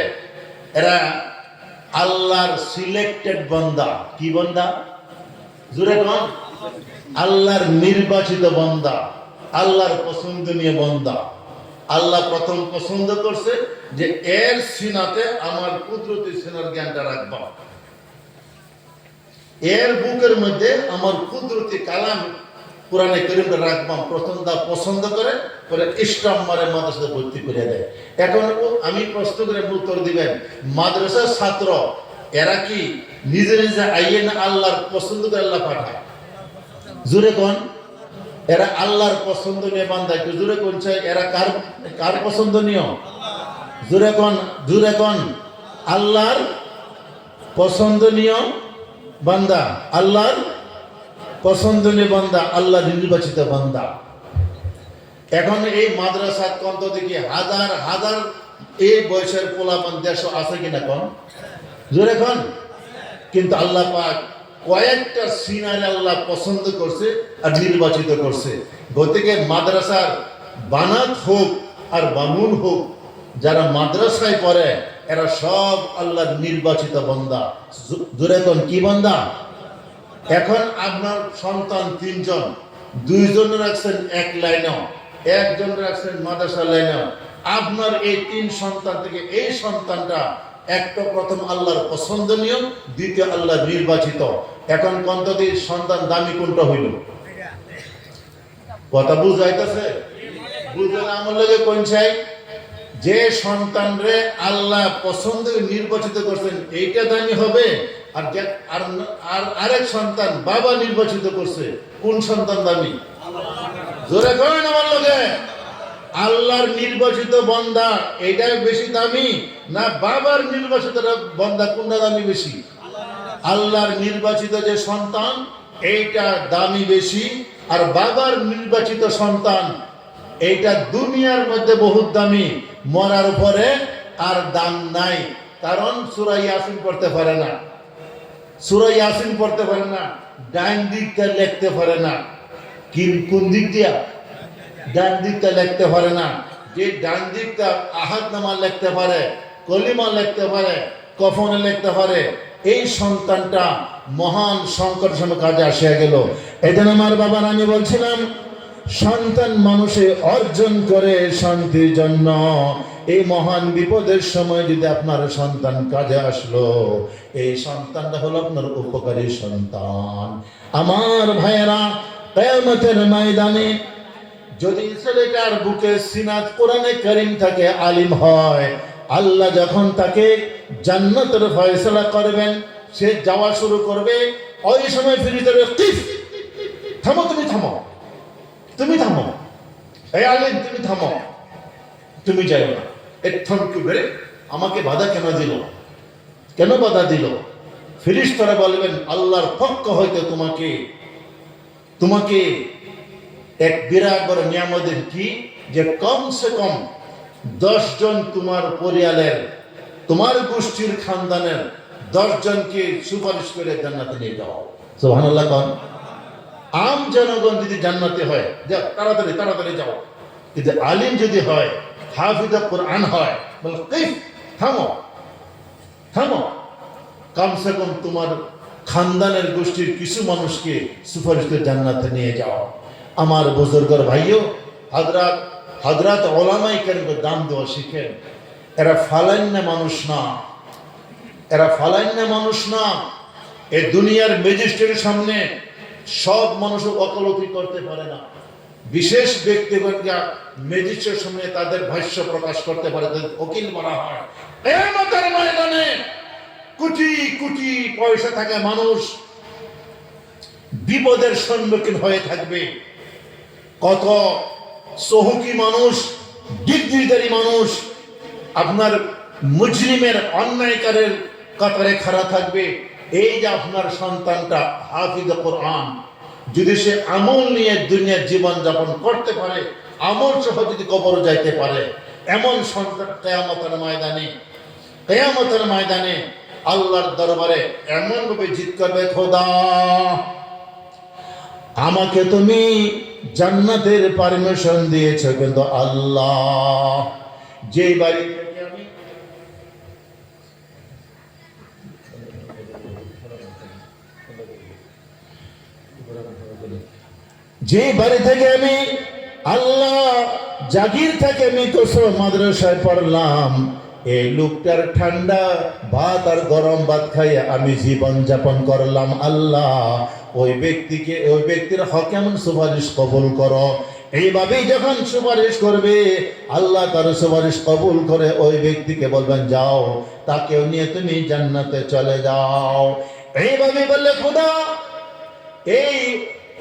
এরা আল্লাহর সিলেক্টেড বান্দা। কি বান্দা? জোরে কোন? আল্লাহর নির্বাচিত বান্দা, আল্লাহর পছন্দনীয় বান্দা। আল্লাহ প্রথম পছন্দ করছে যে এর সিনাতে আমার কুদরতি সিনার জ্ঞানটা রাখবা, এর বুকের মধ্যে আমার কুদরতি কালাম কোরআনে কারীমটা রাখবাম। প্রথম দা পছন্দ করে, পরে ইসলাম মারে মাদ্রাসাতে ভর্তি করে দেয়। এখন আমি প্রশ্ন করে উত্তর দিবেন, মাদ্রাসার ছাত্র এরা কি নিজে নিজে আইয়ে না আল্লাহর পছন্দ করে আল্লাহ পাঠায়? জোরে কোন? এরা আল্লাহর পছন্দনীয় বান্দা। একটু জোরে কোন চাই, এরা কার কার পছন্দনীয়? জোরে কোন, জোরে কোন। আল্লাহর পছন্দনীয় বান্দা, আল্লাহর পছন্দনীয় বান্দা, আল্লাহ নির্বাচিত বান্দা। এখন এই মাদ্রাসা কন্ত দেখি হাজার হাজার এই বয়সের পোলাপান দেশ আছে কিনা কোন? জোরে কোন। কিন্তু আল্লাহ পাক কয়েকটা সিনারে আল্লাহ পছন্দ করছে আর নির্বাচিত করছে। গতিকে মাদ্রাসার বানাত হোক আর বামুন হোক, যারা মাদ্রাসায় পড়ে এরা সব আল্লাহর নির্বাচিত বান্দা। জোরে কোন, কি বান্দা? এখন আপনার সন্তান 3 জন, 2 জন রাখছেন 1 লাইনে, 1 জন রাখছেন মাদ্রাসা লাইনে। আপনার এই 3 সন্তান থেকে এই সন্তানটা একটা প্রথম আল্লাহর পছন্দনীয়, দ্বিতীয় আল্লাহর নির্বাচিত। এখন কন্তদি সন্তান দামি কোনটা হইল? কথা বুঝাইতেছে? বুঝলেন? আমার লগে কোন চাই? যে সন্তানরে আল্লাহ পছন্দ নির্বাচিত করছেন এইটা দামি হবে, আর আরেক সন্তান বাবা নির্বাচিত করছে, কোন সন্তান দামি? জোরে করেন আমার লগে। আল্লাহর নির্বাচিত বান্দা এটা বেশি দামি না বাবার নির্বাচিত বান্দা? কোনটা দামি বেশি? আল্লাহর নির্বাচিত যে সন্তান এইটা দামি বেশি, আর বাবার নির্বাচিত সন্তান এইটা দুনিয়ার মধ্যে বহুত দামি, মরার পরে আর দাম নাই। কারণ সূরা ইয়াসিন পড়তে পারে না, সূরা ইয়াসিন পড়তে পারে না, ডান দিকটা লিখতে পারে না। কোন দিক দিয়া? ডান দিকটা লিখতে পারে না। যে ডান দিকটা আহাদ নামা লিখতে পারে, কলিমা লিখতে পারে, কফনে লিখতে পারে, এই সন্তানটা মহান সংকট সময় কাজে আসিয়া গেল। এই জন্য আমার বাবার আমি বলছিলাম, সন্তান মানুষে অর্জন করে শান্তির জন্য। এই মহান বিপদের সময় যদি আপনার সন্তান কাজে আসলো, এই সন্তানটা হলো আপনার উপকারী সন্তান। আমার ভাইয়েরা, কিয়ামতের ময়দানে যদি ছেলেটার বুকে সিনাত কোরআনে কারীম থাকে, আলিম হয়, আল্লাহ যখন তাকে জান্নাতের ফয়সালা করবেন, সে যাওয়া শুরু করবে। ওই সময় ফিরিতে কিফ, থামো, তুমি থামো, তুমি থামো, এই আলিম তুমি থামো, তুমি যাও না। একটু বেড়ে আমাকে বাধা কেন দিল, কেন বাধা দিল? ফেরেশতারা বলবেন আল্লাহর পক্ষ হইতে তোমাকে তোমাকে এক বিরাট বড় নিয়ামতের কি, যে কমসে কম 10 জন তোমার পরিয়ালের, তোমার গোষ্ঠীর খানদানের 10 জনকে সুপারিশ করে জান্নাতে নিয়ে যাও। সুবহানাল্লাহ। কোন আম জনগণ যদি জান্নাতে হয়, যাও তাড়াতাড়ি তাড়াতাড়ি যাও। কিন্তু আলিম যদি হয়, হাফিজ কোরআন হয়, বল কিফ, থামো থামো, কমসে কম তোমার খানদানের গোষ্ঠীর কিছু মানুষকে সুপারিশ করে জান্নাতে নিয়ে যাও। আমার বুজুর্গর ভাইও, হযরত ওলামায়ে কেরামকে দাম দেওয়া শিখেন। এরা ফালান্য মানুষ না, এরা ফালান্য মানুষ না। এই দুনিয়ার ম্যাজিস্ট্রেটের সামনে সব মানুষ ওকালতি করতে পারে না। বিশেষ ব্যক্তিগণকে ম্যাজিস্ট্রেটের সামনে তাদের ভাষ্য প্রকাশ করতে পারে, তাদের উকিল বলা হয়। কিয়ামতের ময়দানে কোটি কোটি পয়সা থাকা মানুষ বিপদের সম্মুখীন হয়ে থাকবে। কত সহুকি মানুষ, ডিগ্রিধারী মানুষ আপনার মুজরিমের, অন্যায়কারের কাতারে খাড়া থাকবে। এই যে আপনার সন্তানটা হাফিজ কোরআন, যদি সে আমল নিয়ে দুনিয়ার জীবন যাপন করতে পারে, আমল সহ যদি কবর যাইতে পারে, এমন সন্তান কিয়ামতের ময়দানে আল্লাহর দরবারে এমন ভাবে জিত করবে, খোদা আমাকে তুমি জান্নাতের পারমিশন দিয়েছো, কিন্তু আল্লাহ যে বাড়ি থেকে আমি আল্লাহ জাগির থেকে আমি কোসো মাদ্রাসায় পড়লাম, এই লোকটার ঠান্ডা ভাত আর গরম ভাত খাইয়ে আমি জীবন যাপন করলাম। আল্লাহ ওই ব্যক্তির হকে এমন সুপারিশ কবুল করো। এইভাবেই যখন সুপারিশ করবে, আল্লাহ তার সুপারিশ কবুল করে ওই ব্যক্তিকে বলবেন যাও, তাকেও নিয়ে তুমি জান্নাতে চলে যাও। এইভাবে বললে খোদা এই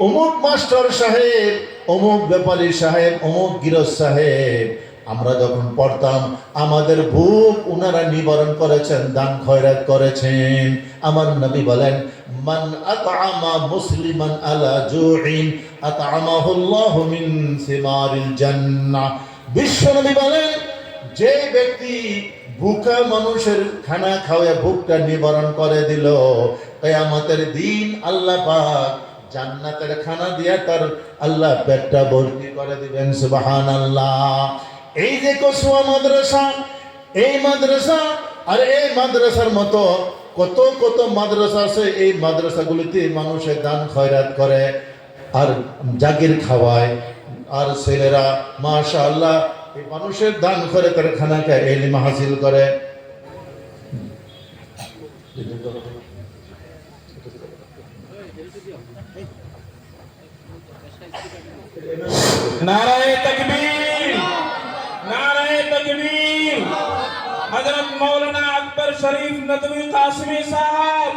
অমুক মাস্টার সাহেব, অমুক ব্যাপারী সাহেব, অমুক গিরস্ত সাহেব, আমরা যখন পড়তাম আমাদের ভূখ ওনারা নিবারণ করেছেন, দান খয়রাত করেছেন। আমার নবী বলেন মান আতআমা মুসলিমান আলা জুইন আতআমাহুল্লাহু মিন সিমারিল জান্নাহ। বিশ্ব নবী বলেন যে ব্যক্তি ভুখা মানুষের খানা খাওয়া ভুখটা নিবারণ করে দিল, কিয়ামতের দিন আল্লাহ পাক জান্নাতের খানা দিয়া তার আল্লাহ পেটটা ভর্তি করে দিবেন। সুবহানাল্লাহ। এই যে কসুয়া মাদ্রাসা, এই মাদ্রাসা আর এই মাদ্রাসার মতো কত কত মাদ্রাসা আছে। এই মাদ্রাসাগুলিতে মানুষের দান খয়রাত করে আর জাগির খাওয়ায়, আর ছেলেরা মাশাআল্লাহ এই মানুষের দান করে তার খানা খায়, ইলম হাসিল করে। नाराए तकबीर, नाराए तकबीर। हजरत मौलाना अकबर शरीफ नदवी कासमी साहब,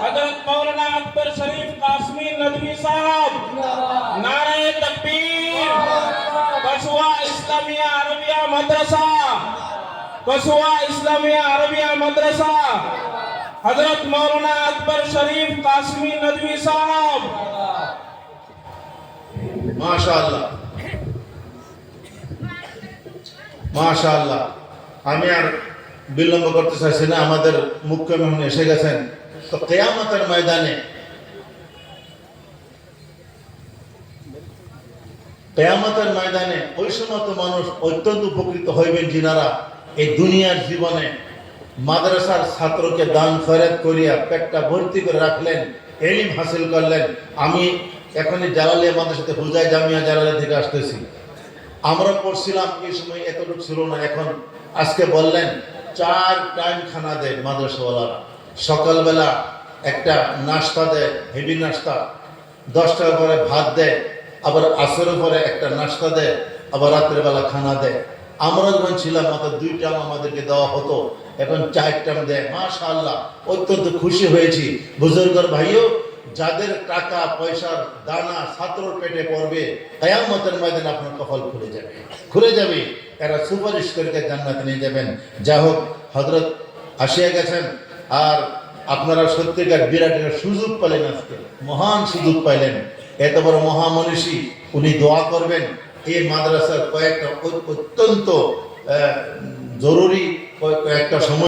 हजरत मौलाना अकबर शरीफ कासमी नदवी साहब, नाराए तकबीर। कसूआ इस्लामिया अरबिया मदरसा, कसूआ इस्लामिया अरबिया मदरसा, हजरत मौलाना अकबर शरीफ कासमी नदवी साहब। মাশাআল্লাহ মাশাআল্লাহ। আমি আর বিলম্ব করতে চাইছি না, আমাদের মুখ্য মেহমান এসে গেছেন। তো কিয়ামতের ময়দানে, কিয়ামতের ময়দানে ওই সমস্ত মানুষ অত্যন্ত উপকৃত হইবেন যিনারা এই দুনিয়ার জীবনে মাদ্রাসার ছাত্রকে দান খয়রাত করিয়া পেটটা ভর্তি করে রাখলেন, ইলম হাসিল করলেন। আমি এখনই জালালিয়া মাদ্রাসাতে হুজাই জামিয়া জালালিয়া থেকে আসতেছি। আমরা পড়ছিলাম এই সময় এতটুকু ছিল না, এখন আজকে বললেন 4 টাইম খানা দেয় মাদ্রাসাওয়ালারা। সকালবেলা একটা নাস্তা দেয়, হেভি নাস্তা, 10 টাকা করে ভাত দেয়, আবার আসরের পরে একটা নাস্তা দেয়, আবার রাত্রেবেলা খানা দেয়। আমরা যখন ছিলাম মাত্র 2 টাইম আমাদেরকে দেওয়া হতো, এখন 4 টাইম দেয়। মাশাআল্লাহ, অত্যন্ত খুশি হয়েছি। বুজুর্গর ভাইও, যাদের টাকা পয়সার দানা ছাত্রর পেটে পড়বে, কিয়ামতের ময়দানে আপনার কপাল খুলে যাবে। এরা সুপারিশ করে জান্নাতে নিয়ে যাবেন। যা হোক, হযরত আসিয়া গেছেন, আর আপনারা সত্যিকার বিরাট একটা সুযোগ পেলেন, আজকে মহান সুযোগ পাইলেন। এত বড় মহামনীষী, উনি দোয়া করবেন। এই মাদ্রাসার কয়েকটা অত্যন্ত জরুরি কয়েকটা সময়